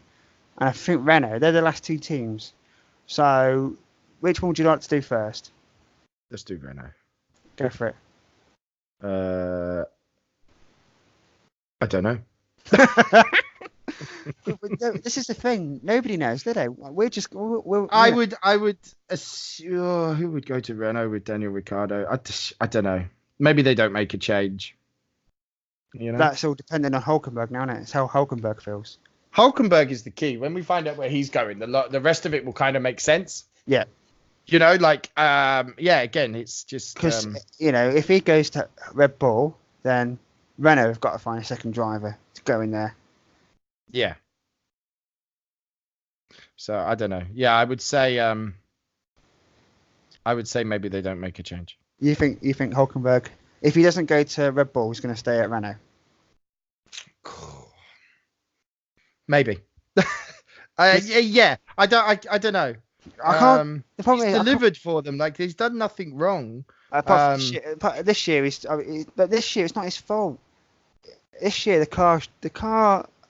and I think Renault. They're the last 2 teams. So which one would you like to do first? Let's do Renault. Go for it. I don't know. This is the thing. Nobody knows, do they? I would assume who would go to Renault with Daniel Ricciardo. I don't know. Maybe they don't make a change. That's all dependent on Hulkenberg now, isn't it? It's how Hulkenberg feels. Hulkenberg is the key. When we find out where he's going, the rest of it will kind of make sense. Yeah. Again, it's just because if he goes to Red Bull, then Renault have got to find a second driver to go in there. Yeah. So I don't know. Yeah, I would say maybe they don't make a change. You think Hulkenberg, if he doesn't go to Red Bull, he's going to stay at Renault? Maybe. Yeah. I don't know. I can't. The problem he's delivered for them. Like he's done nothing wrong. Apart from this year, but this year it's not his fault. This year the car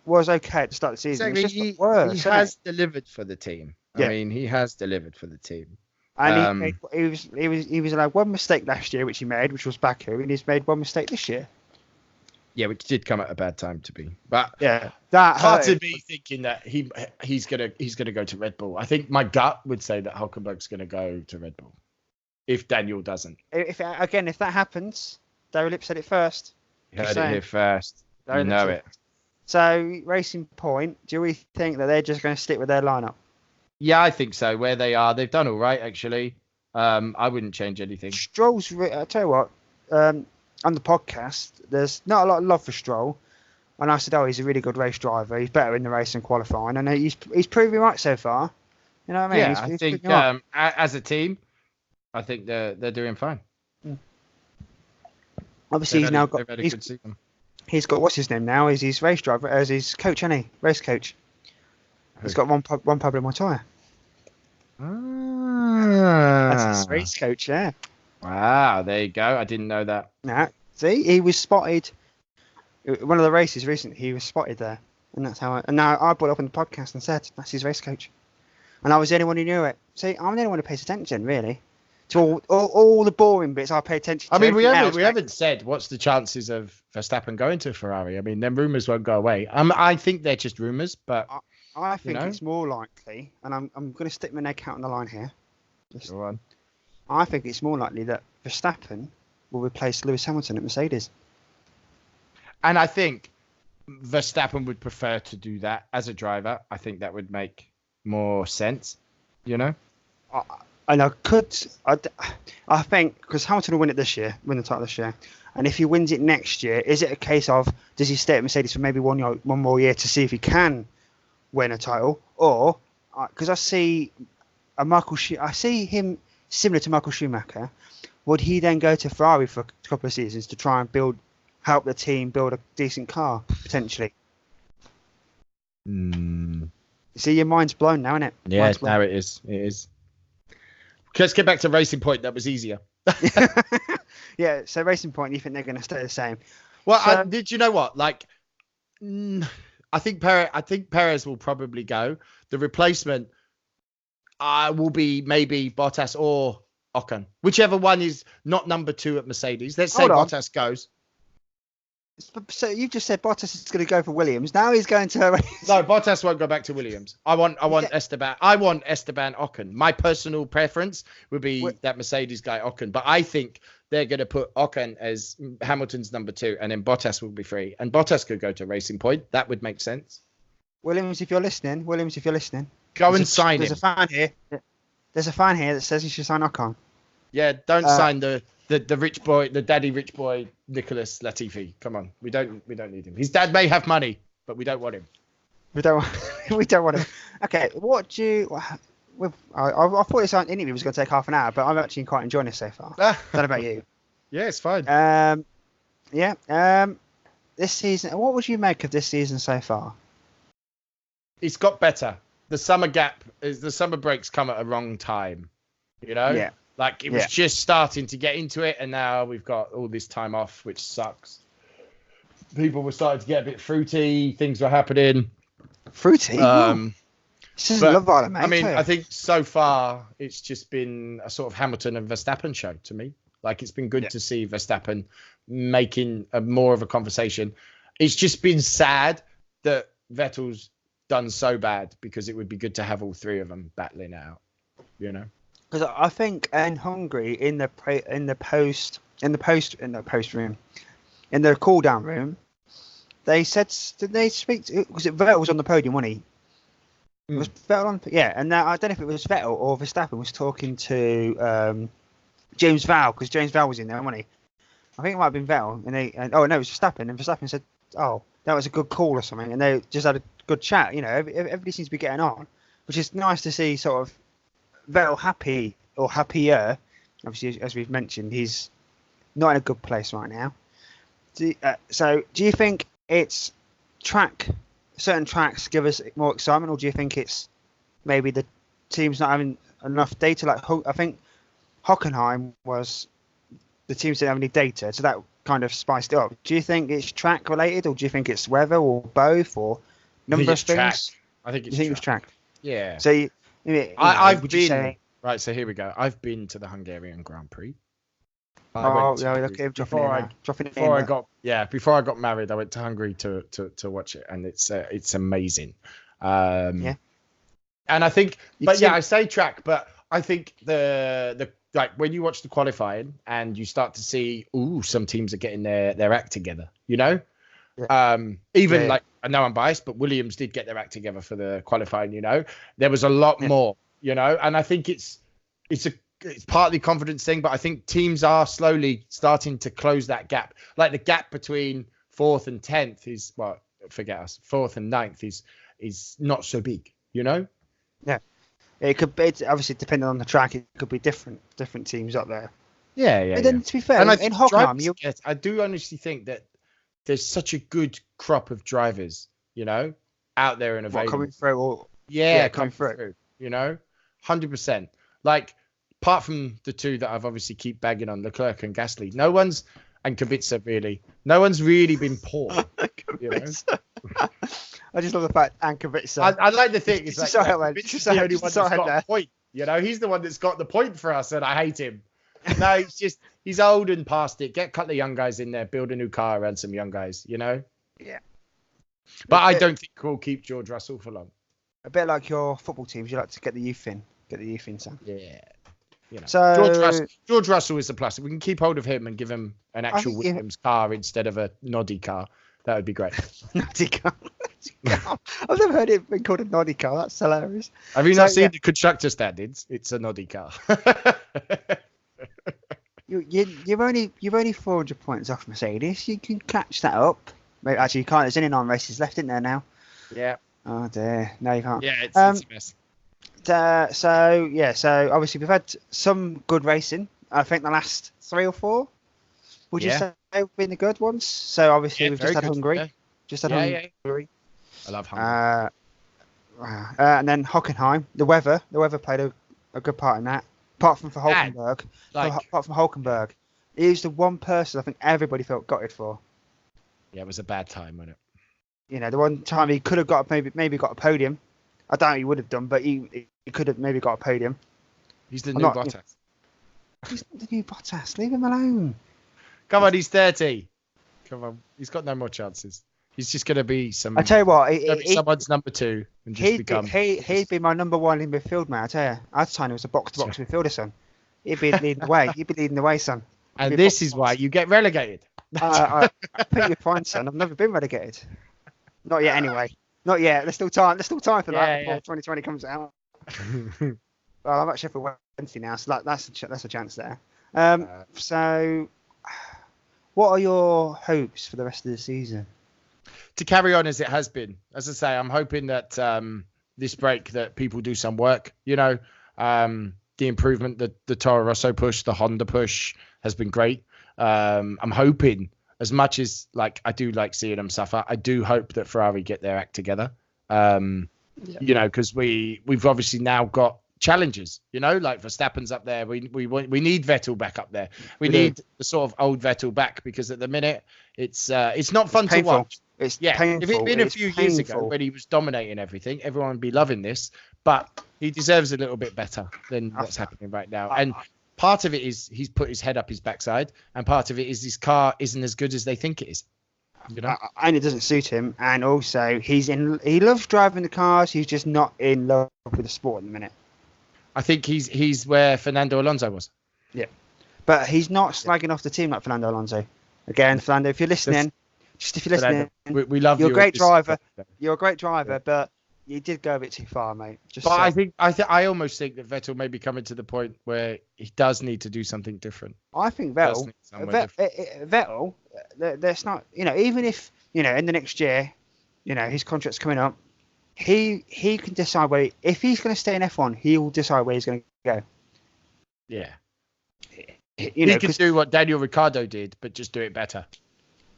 was okay at the start of the season. Exactly. It's just worse, he has delivered for the team. Yeah. He has delivered for the team. And he was allowed one mistake last year, which he made, which was Baku, and he's made one mistake this year. Yeah, which did come at a bad time to be. But yeah, that hard to be thinking that he's gonna go to Red Bull. I think my gut would say that Hulkenberg's gonna go to Red Bull if Daniel doesn't. If that happens, DayrrLips said it first. You heard it here first. You know it. So Racing Point, do we think that they're just going to stick with their lineup? Yeah, I think so. Where they are, they've done all right actually. I wouldn't change anything. Stroll's. I tell you what. On the podcast, there's not a lot of love for Stroll, and I said, "Oh, he's a really good race driver. He's better in the race than qualifying," and he's proven right so far. You know what I mean? Yeah, I think as a team, I think they're doing fine. Obviously, he's got what's his name now? Is his race driver as his coach, isn't he? Race coach. He's got one Pablo Montoya. That's his race coach, yeah. Wow, there you go. I didn't know that. Nah, see, he was spotted. One of the races recently, he was spotted there, and that's how. And now I brought it up on the podcast and said that's his race coach, and I was the only one who knew it. See, I'm the only one who pays attention, really, to all the boring bits. I pay attention to. I mean, we everything haven't said what's the chances of Verstappen going to Ferrari. I mean, them rumours won't go away. I think they're just rumours, but I think it's more likely, and I'm going to stick my neck out on the line here. Go on. I think it's more likely that Verstappen will replace Lewis Hamilton at Mercedes. And I think Verstappen would prefer to do that as a driver. I think that would make more sense, you know? And I think, because Hamilton will win the title this year. And if he wins it next year, is it a case of, does he stay at Mercedes for maybe one more year to see if he can win a title? Or, because I see him similar to Michael Schumacher, would he then go to Ferrari for a couple of seasons to try and help the team build a decent car, potentially? You see, your mind's blown now, isn't it? Yeah, now it is. It is. Let's get back to Racing Point. That was easier. Yeah, so Racing Point, you think they're going to stay the same? Well, did you know what? Like, I think Perez will probably go. The replacement will be maybe Bottas or Ocon, whichever one is not number 2 at Mercedes. Let's say Bottas goes. So you just said Bottas is going to go for Williams. Now he's going to. No, Bottas won't go back to Williams. I want Esteban. I want Esteban Ocon. My personal preference would be that Mercedes guy Ocon, but I think they're going to put Ocon as Hamilton's number 2, and then Bottas will be free, and Bottas could go to Racing Point. That would make sense. Williams, if you're listening, go and sign him. There's a fan here. There's a fan here that says you should sign Ocon. Yeah, don't sign the rich boy, the daddy rich boy, Nicholas Latifi. Come on, we don't need him. His dad may have money, but we don't want him. We don't want him. Okay, I thought this interview was going to take half an hour, but I'm actually quite enjoying this so far. Don't know about you. Yeah, it's fine. This season, what would you make of this season so far? It's got better. The summer breaks come at a wrong time, you know? Yeah. Like, it was just starting to get into it, and now we've got all this time off, which sucks. People were starting to get a bit fruity. Things were happening. Fruity? This is Love Island, mate. I mean, I think so far it's just been a sort of Hamilton and Verstappen show to me. Like, it's been good to see Verstappen making more of a conversation. It's just been sad that Vettel's done so bad, because it would be good to have all 3 of them battling out, you know? Because I think in Hungary, in the cool down room, they said, did they speak to, was it Vettel was on the podium, wasn't he? Was Vettel on? Yeah, and I don't know if it was Vettel or Verstappen was talking to James Vowell, because James Vowell was in there, wasn't he? I think it might have been Vettel, and it was Verstappen, and Verstappen said, "Oh, that was a good call" or something, and they just had a good chat. You know, everybody seems to be getting on, which is nice to see. Sort of Vettel happy or happier. Obviously, as we've mentioned, he's not in a good place right now. So, do you think it's certain tracks give us more excitement, or do you think it's maybe the team's not having enough data? Like, I think Hockenheim was the teams didn't have any data, so that kind of spiced it up. Do you think it's track related, or do you think it's weather, or both, or number of things? I think it's track. Yeah. So I've been right. So here we go. I've been to the Hungarian Grand Prix. Before I got married, I went to Hungary to watch it, and it's amazing. And I think, I say track, but I think the like when you watch the qualifying and you start to see, some teams are getting their act together, you know. Like, I know I'm biased, but Williams did get their act together for the qualifying, you know. There was a lot more, you know, and I think it's partly confidence thing, but I think teams are slowly starting to close that gap. Like, the gap between 4th and 10th is, well, forget us, 4th and 9th is not so big, you know. Yeah, it could be. It's obviously, depending on the track, it could be different teams up there. Yeah. But then, to be fair, and in Hockenheim, I do honestly think that there's such a good crop of drivers, you know, out there and available. Coming through, coming through, you know, 100%. Like, apart from the two that I've obviously keep bagging on, Leclerc and Gasly, and Kubica really, no one's really been poor. You know? I just love the fact and Kubica. I like the thing. It's like Kubic's the only one that's got a point. You know, he's the one that's got the point for us, and I hate him. No, it's just he's old and past it. Get a couple of young guys in there, build a new car around some young guys. You know. Yeah. But I don't think we'll keep George Russell for long. A bit like your football teams, you like to get the youth in, Sam. Yeah. You know, So George Russell is a plus. If we can keep hold of him and give him an actual Williams car instead of a noddy car, that would be great. Noddy car. I've never heard it been called a noddy car. That's hilarious. Have you not seen the constructor standards? It's a noddy car. You're only 400 points off Mercedes. You can catch that up. Maybe, actually, you can't. There's only 9 races left, isn't there now? Yeah. Oh dear. No, you can't. Yeah, it's a mess. So obviously we've had some good racing. I think the last 3 or 4 would you say have been the good ones? So obviously we've just had Hungary. Yeah. Just had Hungary. I love Hungary. And then Hockenheim. The weather played a good part in that. Apart from Hulkenberg. Apart from Hulkenberg. He was the one person I think everybody felt gutted for. Yeah, it was a bad time, wasn't it? You know, the one time he could have got maybe got a podium. I don't know he would have done, but he could have maybe got a podium. He's the new Bottas. He's not the new Bottas. Leave him alone. Come on, he's 30. Come on, he's got no more chances. He's just going to be some. I tell you what, someone's number 2 and just become. He'd be my number 1 in midfield, mate. I tell you, I'd sign him as a box-to-box midfielder, son. He'd be leading the way. He'd be leading the way, son. And this is why you get relegated. I think you're fine, son. I've never been relegated. Not yet, anyway. Not yet. There's still time. There's still time for that before 2020 comes out. Well, I'm at Sheffield Wednesday now, so that's a chance there. So, what are your hopes for the rest of the season? To carry on as it has been. As I say, I'm hoping that this break that people do some work. You know, the improvement, the Toro Rosso push, the Honda push has been great. I'm hoping, as much as I do like seeing them suffer, I do hope that Ferrari get their act together. You know, because we've obviously now got challenges. You know, like Verstappen's up there. We need Vettel back up there. We need the sort of old Vettel back, because at the minute it's not fun to watch. It's painful. If it had been a few years ago when he was dominating everything, everyone would be loving this. But he deserves a little bit better than what's happening right now. And part of it is he's put his head up his backside, and part of it is his car isn't as good as they think it is. You know? And it doesn't suit him. And also, he loves driving the cars. He's just not in love with the sport at the minute. I think he's where Fernando Alonso was. Yeah, but he's not slagging off the team like Fernando Alonso. Again, Fernando, if you're listening, we love you. You're a great driver. You're a great driver, but you did go a bit too far, mate. I almost think that Vettel may be coming to the point where he does need to do something different. I think Vettel, that's not, you know, even if, you know, in the next year, you know, his contract's coming up, he can decide where, if he's going to stay in F1, he will decide where he's going to go. Yeah. You know, he could do what Daniel Ricciardo did, but just do it better.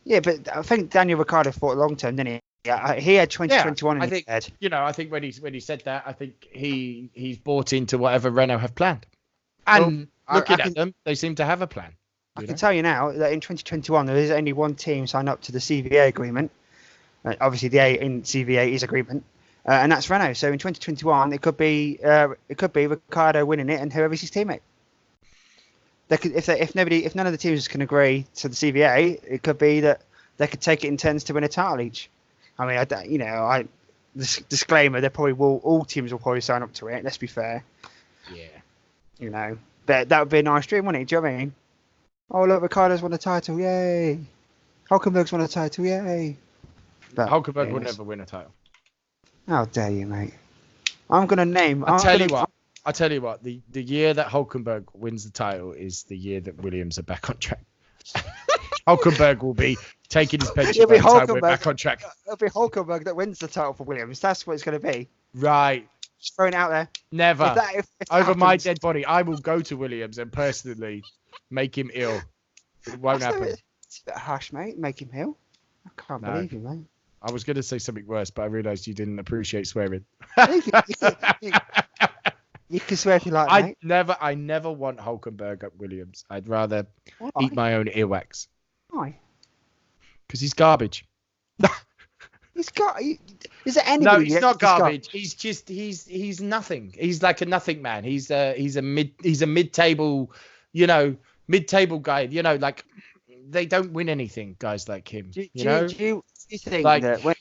Yeah, but I think Daniel Ricciardo thought long term, didn't he? Yeah, he had 2021 in his head. You know, I think when he said that, I think he's bought into whatever Renault have planned. And looking at them, they seem to have a plan. I can tell you now that in 2021 there is only one team signed up to the CVA agreement. Obviously, the A in CVA is agreement, and that's Renault. So in 2021, it could be Ricciardo winning it and whoever's his teammate. They could, if none of the teams can agree to the CVA, it could be that they could take it in turns to win a title each. I mean, disclaimer, all teams will probably sign up to it. Let's be fair. Yeah. You know, that would be a nice dream, wouldn't it? Do you know what I mean? Oh, look, Ricciardo's won a title, yay! Hulkenberg's won a title, yay! But Hulkenberg will never win a title. How dare you, mate? I'm gonna name. I tell you what. The year that Hulkenberg wins the title is the year that Williams are back on track. Hulkenberg will be taking his pension by the time we're back on track. It'll be Hulkenberg that wins the title for Williams. That's what it's going to be. Right. Just throwing it out there. Never. If over my dead body, I will go to Williams and personally make him ill. It won't happen. It's a bit harsh, mate. Make him ill. I can't believe you, mate. I was going to say something worse, but I realised you didn't appreciate swearing. You You can swear if you like, mate. I never want Hulkenberg at Williams. I'd rather Why? eat my own earwax. Why? Because he's garbage. He's got. Is there anybody? No, he's not garbage. He's nothing. He's like a nothing man. He's a mid-table, mid-table guy. Like they don't win anything. Guys like him. Do you think like, that when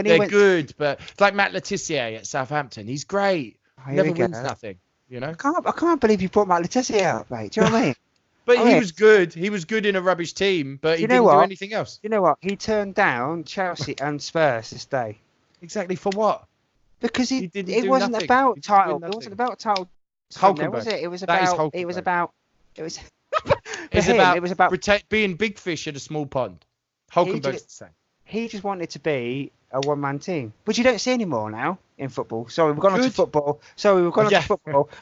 he they're went, good, but it's like Matt Letizia at Southampton. He's great. Never wins nothing. I can't believe you brought Matt Letizia out, mate. Do you know what I mean? But he was good. He was good in a rubbish team, but he didn't do anything else. You know what? He turned down Chelsea and Spurs this day. Exactly for what? Because it wasn't about title. It wasn't about title. Was it? It was about. It was about. It was. It was about being big fish in a small pond. Hulkenberg's the same. He just wanted to be a one-man team, which you don't see anymore now in football. Sorry, we've gone on to football.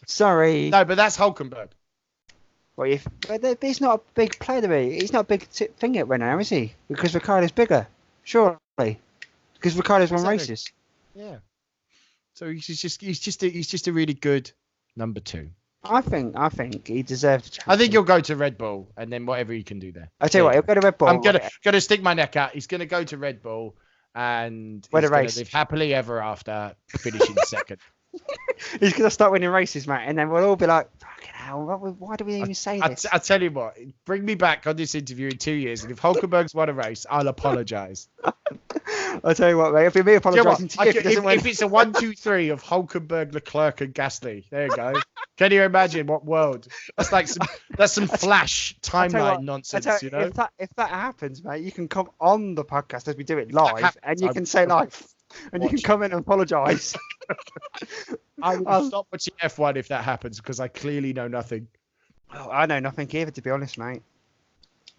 Sorry. No, but that's Hulkenberg. Well, but he's not a big player. He's not a big thing at right now, is he? Because Ricciardo's bigger, surely. Because Ricciardo's won races. Yeah. So he's just a really good number 2. I think he deserves a chance. I think he'll go to Red Bull and then whatever he can do there. I tell you what, he'll go to Red Bull. I'm gonna stick my neck out. He's gonna go to Red Bull and he's gonna live happily ever after, finishing second. He's gonna start winning races, mate, and then we'll all be like, "Fucking hell, why do we even say this?" I tell you what, bring me back on this interview in 2 years, and if Hulkenberg's won a race, I'll apologise. I'll tell you what, mate. If you're me apologising to you, if it's a 1, 2, 3 of Hulkenberg, Leclerc, and Gasly, there you go. Can you imagine what world? That's like some Flash timeline nonsense, If that happens, mate, you can come on the podcast as we do it live, and you can say live. And you can come in and apologise. I will stop watching F1 if that happens, because I clearly know nothing. Oh, I know nothing either, to be honest, mate.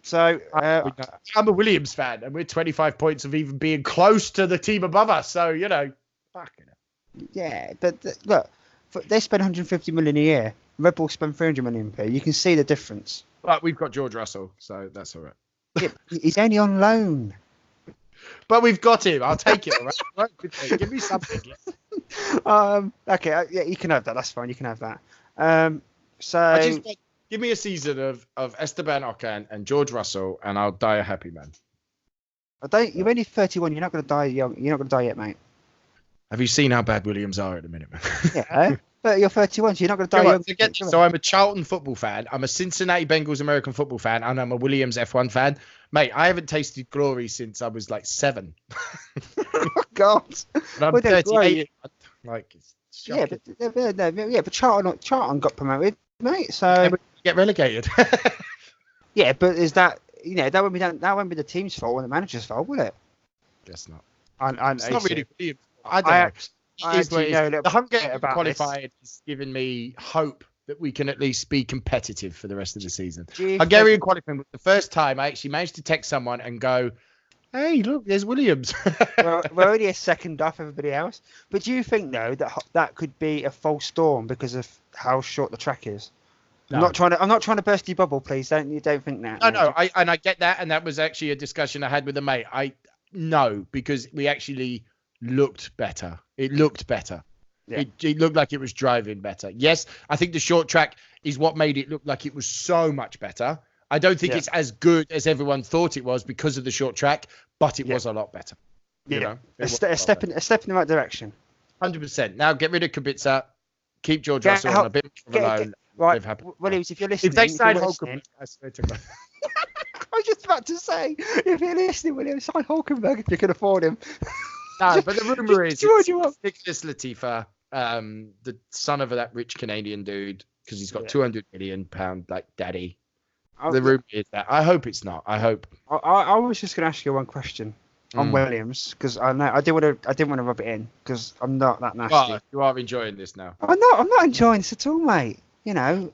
So I'm a Williams fan, and we're 25 points of even being close to the team above us. So fucking hell. Yeah, but look, they spend 150 million a year. Red Bull spend 300 million per year. You can see the difference. But we've got George Russell, so that's all right. Yeah, he's only on loan. But we've got him. I'll take it. All right? Give me something. Okay. Yeah, you can have that. That's fine. You can have that. So give me a season of Esteban Ocon and George Russell, and I'll die a happy man. You're only 31. You're not going to die young. You're not going to die yet, mate. Have you seen how bad Williams are at the minute, man? Yeah. But you're 31, so you're not going to die young. So I'm a Charlton football fan. I'm a Cincinnati Bengals American football fan, and I'm a Williams F1 fan. Mate, I haven't tasted glory since I was like 7. Oh, God. But I'm 38. Like, it's shocking. But Charlton got promoted, mate. So get relegated. Yeah, but is that that won't be the team's fault or the manager's fault, will it? Guess not. It's not really Williams. I don't know. The Hungarian qualified is giving me hope that we can at least be competitive for the rest of the season. Hungarian qualifying was the first time I actually managed to text someone and go, "Hey, look, there's Williams." we're only a second off everybody else. But do you think though that could be a false storm because of how short the track is? No. I'm not trying to burst your bubble, please. Don't think that. No. I get that, and that was actually a discussion I had with a mate. Because we actually looked better. It looked better. Yeah. It looked like it was driving better. Yes, I think the short track is what made it look like it was so much better. I don't think it's as good as everyone thought it was because of the short track, but it was a lot better. A step in the right direction. 100%. Now get rid of Kubica, keep George Russell on a bit alone. Right, Williams, if you're listening, if they sign Hulkenberg, I swear to God. I was just about to say, if you're listening, Williams, sign Hulkenberg if you can afford him. No, but the rumor is it's Nicholas Latifa, the son of that rich Canadian dude, because he's got £200 million like daddy. The rumor is that. I hope it's not. I hope. I was just going to ask you one question on Williams, because I didn't want to rub it in because I'm not that nasty. Well, you are enjoying this now. I'm not enjoying this at all, mate. I know.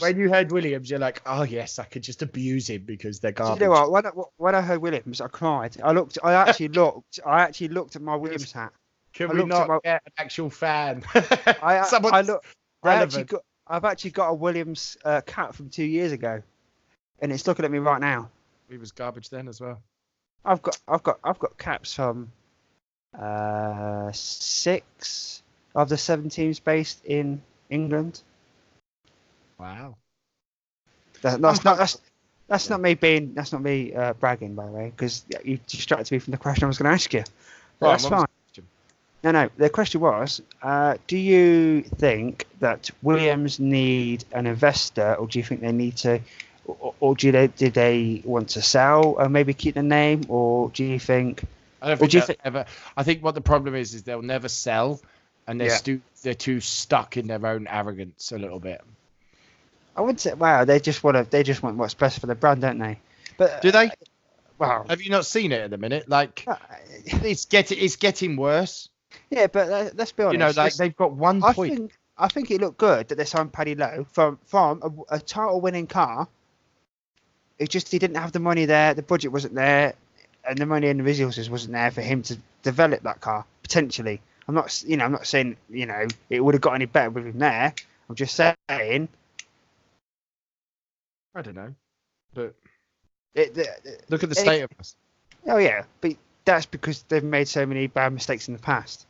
When you heard Williams, you're like, oh yes, I could just abuse him because they're garbage. You know what? When I heard Williams, I cried. I actually looked at my Williams hat. Can we not get an actual fan? I've actually got a Williams cap from 2 years ago, and it's looking at me right now. He was garbage then as well. I've got caps from 6, of the 7 teams based in England. Wow. That's not me bragging, by the way, because you distracted me from the question I was going to ask you. But that's fine. No. The question was, do you think that Williams need an investor, or do you think they need to, or did they want to sell or maybe keep the name, or do you think? I don't think ever. I think what the problem is they'll never sell, and they're too stuck in their own arrogance a little bit. I wouldn't say. Wow, they just want what's best for the brand, don't they? But do they? Wow. Have you not seen it at the minute? Like, it's getting worse. Yeah, but let's be honest. You know, like they've got 1 point. I think it looked good that they signed Paddy Lowe from a title-winning car. It just he didn't have the money there, the budget wasn't there, and the money and the resources wasn't there for him to develop that car potentially. I'm not saying it would have got any better with him there. I'm just saying. I don't know, but look at the state of us. Oh yeah, but that's because they've made so many bad mistakes in the past.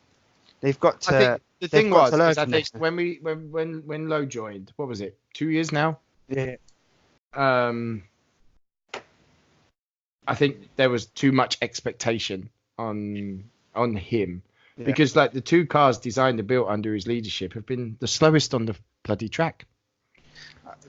They've got to. I think the thing was, I think when Lowe joined, what was it? 2 years now. Yeah. I think there was too much expectation on him because like the 2 cars designed and built under his leadership have been the slowest on the bloody track.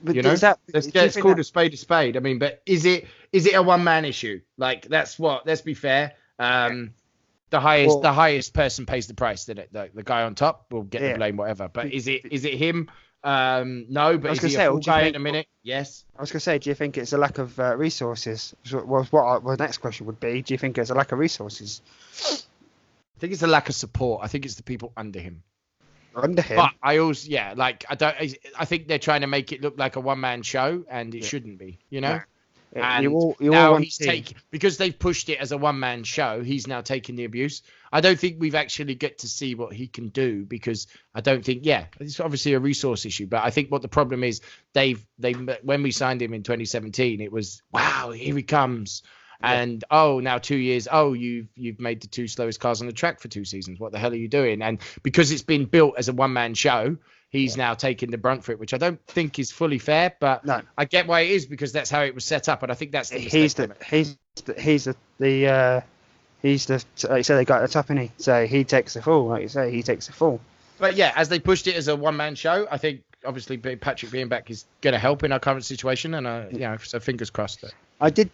But it's called a spade. I mean, but is it a one-man issue? Like that's what. Let's be fair. The highest person pays the price, didn't it? The guy on top will get the blame, whatever. But is it him? No, but is he a full guy in a minute? Yes. I was going to say, do you think it's a lack of resources? What the next question would be, do you think it's a lack of resources? I think it's a lack of support. I think it's the people under him. Under him? But I also, I think they're trying to make it look like a one-man show, and it shouldn't be, No. And now he's taking, because they've pushed it as a one-man show, he's now taking the abuse. I don't think we've actually get to see what he can do, because I don't think, it's obviously a resource issue, but I think what the problem is, they when we signed him in 2017, it was, wow, here he comes. And now 2 years, you've made the 2 slowest cars on the track for 2 seasons. What the hell are you doing? And because it's been built as a one-man show, he's now taking the brunt for it, which I don't think is fully fair. But I get why it is, because that's how it was set up, and I think that's the mistake. He's the like you say, they got the top, innit? So he takes the fall, like you say, he takes the fall. But as they pushed it as a one-man show, I think obviously Patrick being back is going to help in our current situation, and so fingers crossed. I did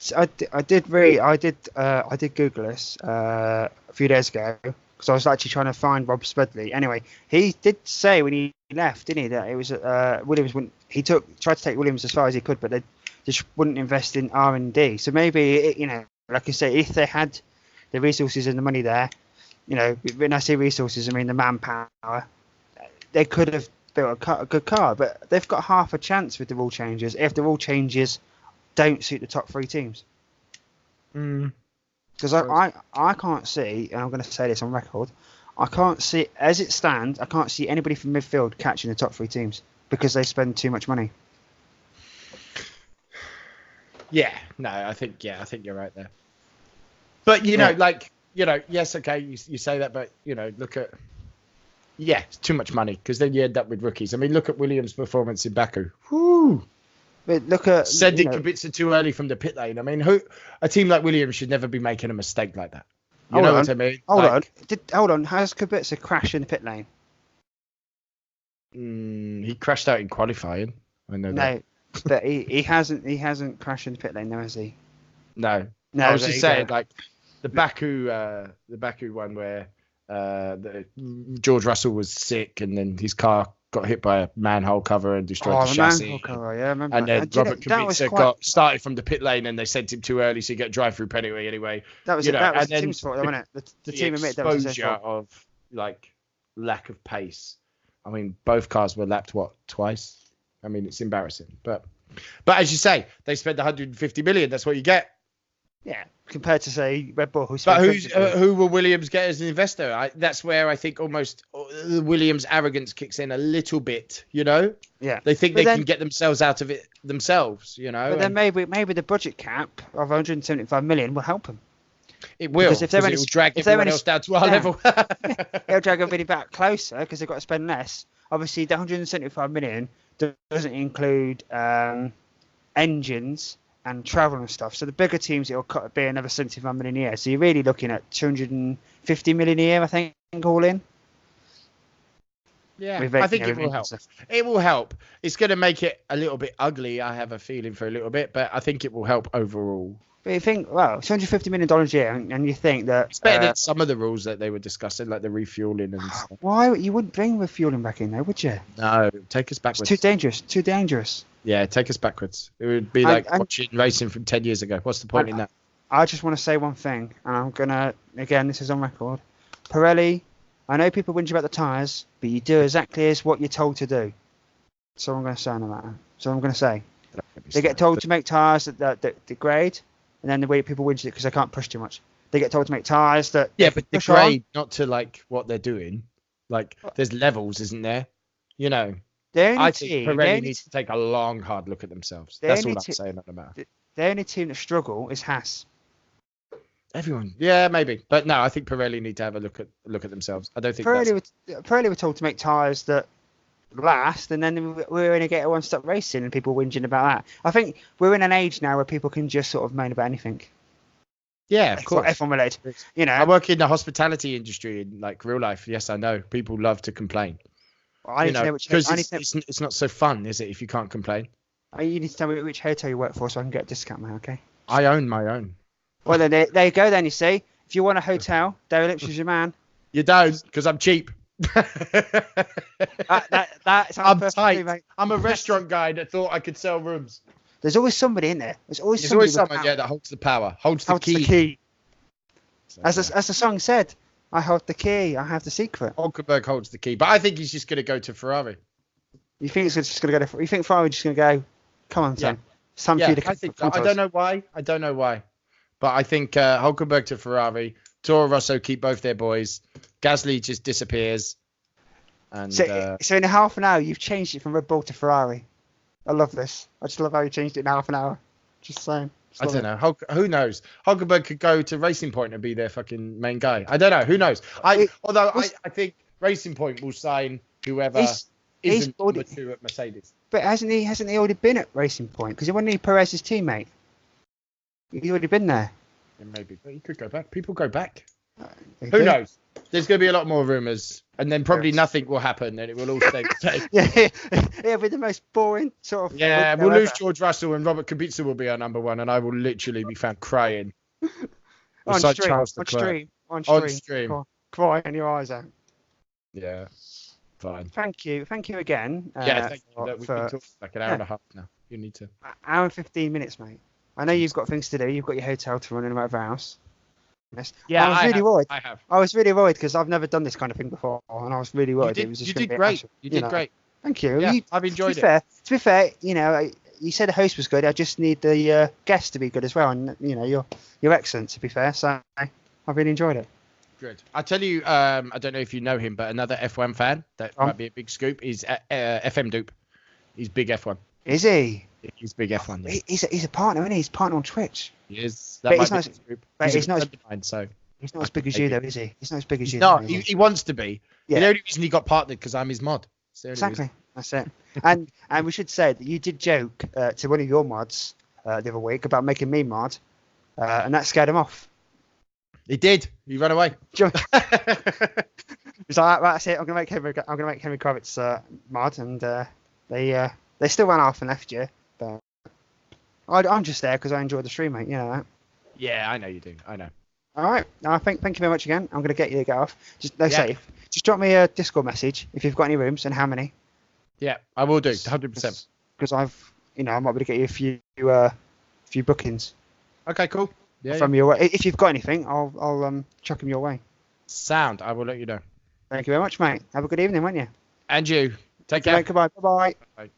Google this a few days ago, because I was actually trying to find Rob Smedley. Anyway, he did say when he left, didn't he, that it was Williams wouldn't. He tried to take Williams as far as he could, but they just wouldn't invest in R&D. So maybe like I say, if they had the resources and the money there, when I say resources, I mean the manpower, they could have built a good car. But they've got half a chance with the rule changes if the rule changes don't suit the top 3 teams. Because I can't see, and I'm going to say this on record, I can't see, as it stands, I can't see anybody from midfield catching the top 3 teams because they spend too much money. I think you're right there. But yes, okay, you say that, but look at it's too much money, because then you end up with rookies. I mean, look at Williams' performance in Baku. Whoo! But look at sending Kubica too early from the pit lane. I mean, a team like Williams should never be making a mistake like that. You know what I mean? Hold on. Has Kubica crashed in the pit lane? He crashed out in qualifying. I know that. No, but he hasn't crashed in the pit lane, though, has he? No. I was just saying, like the Baku one where George Russell was sick, and then his car got hit by a manhole cover and destroyed the chassis. Manhole cover, yeah, I remember. And then Robert Kubica got started from the pit lane, and they sent him too early, so he got drive-through penalty anyway. That was the team's fault, wasn't it? The team admitted that was their fault. Of like lack of pace. I mean, both cars were lapped twice. I mean, it's embarrassing, but as you say, they spent 150 million. That's what you get. Yeah, compared to say Red Bull, who will Williams get as an investor? That's where I think almost the Williams arrogance kicks in a little bit. Yeah, they think they can get themselves out of it themselves. But then maybe the budget cap of 175 million will help them. It will, because it will drag everyone else down to our level. It'll drag everybody back closer because they've got to spend less. Obviously, the 175 million doesn't include engines and travel and stuff. So the bigger teams, it'll be another 75 million a year. So you're really looking at 250 million a year, I think, all in. Yeah, I think it will help. It will help. It's going to make it a little bit ugly, I have a feeling, for a little bit, but I think it will help overall. But you think, well, $250 million a year, and you think that... It's better than some of the rules that they were discussing, like the refueling and stuff. Why? You wouldn't bring refueling back in there, would you? No, take us backwards. It's too dangerous. Yeah, take us backwards. It would be like watching racing from 10 years ago. What's the point in that? I just want to say one thing, and I'm going to, again, this is on record. Pirelli, I know people whinge about the tyres, but you do exactly as what you're told to do. So I'm going to say on the matter. So I'm going to say. They get told to make tyres that degrade, and then the way people whinge it because they can't push too much. They get told to make tyres that... Yeah, but degrade, not to like what they're doing. Like, there's levels, isn't there? You know. I think Pirelli needs to take a long, hard look at themselves. That's all I'm saying on the matter. The only team that struggle is Haas. Everyone, yeah, maybe, but no, I think Pirelli need to have a look at themselves. I don't think Pirelli were told to make tyres that last, and then we're going to get one-stop racing, and people whinging about that. I think we're in an age now where people can just sort of moan about anything. Yeah, of course. F1 related. You know, I work in the hospitality industry in like real life. Yes, I know people love to complain. Because it's not so fun, is it, if you can't complain? You need to tell me which hotel you work for so I can get a discount, man, okay? I own my own. Well, then there you go, then, you see. If you want a hotel, DayrrLips is your man. You don't, because I'm cheap. I'm tight. Mate. I'm a restaurant guy that thought I could sell rooms. There's always somebody in there. There's always someone that holds the power, holds the key. So, as the song said, I hold the key, I have the secret. Hulkenberg holds the key, but I think he's just going to go to Ferrari. You think it's just going to go to? You think Ferrari's just going to go? Come on, son. I think so. I don't know why. But I think Hulkenberg to Ferrari, Toro Rosso keep both their boys. Gasly just disappears. And so in a half an hour, you've changed it from Red Bull to Ferrari. I love this. I just love how you changed it in half an hour. Just saying. I don't know. Who knows? Hulkenberg could go to Racing Point and be their fucking main guy. I don't know. Who knows? I think Racing Point will sign whoever isn't number 2 at Mercedes. But hasn't he already been at Racing Point? Because he wasn't he Perez's teammate. He's already been there. Yeah, maybe, but he could go back. People go back. Who knows? There's going to be a lot more rumours, and then probably nothing will happen, and it will all stay the same. It'll be the most boring sort of. Yeah, we'll lose George Russell, and Robert Kubica will be our number 1, and I will literally be found crying. on stream. Crying your eyes out. Yeah, fine. Thank you again. Thank you. We've been talking like an hour and a half now. You need to. Hour and 15 minutes, mate. I know you've got things to do. You've got your hotel to run in whatever house. Yes. Yeah, I was really worried. I have. I was really worried because I've never done this kind of thing before, and I was really worried. You did great. You did great. Thank you. Yeah, I've enjoyed it. To be fair, you know, you said the host was good. I just need the guest to be good as well, and you know, you're excellent. To be fair, so I really enjoyed it. Good. I tell you, I don't know if you know him, but another F1 fan that might be a big scoop is FM Dupe. He's big F1. Is he? He's big F1. Yeah. He's a partner, isn't he? He's a partner on Twitch. He is. But he's not He's not as big as you, though, is he? He's not as big as you. No, he wants to be. Yeah. The only reason he got partnered because I'm his mod. Exactly. That's it. And we should say that you did joke to one of your mods the other week about making me mod, and that scared him off. He did. He ran away. He's like, right, that's it. I'm gonna make Henry Kravitz mod, and they still ran off and left you. But I'm just there because I enjoyed the stream, mate. You know that. Yeah, I know you do. I know. All right. Thank you very much again. I'm going to get you to get off. Just drop me a Discord message if you've got any rooms and how many. Yeah, I will do. 100%. Because I might be able to get you a few bookings. Okay, cool. Yeah. From your way. If you've got anything, I'll chuck them your way. Sound. I will let you know. Thank you very much, mate. Have a good evening, won't you? And you. Take care. Goodbye. Bye. Bye.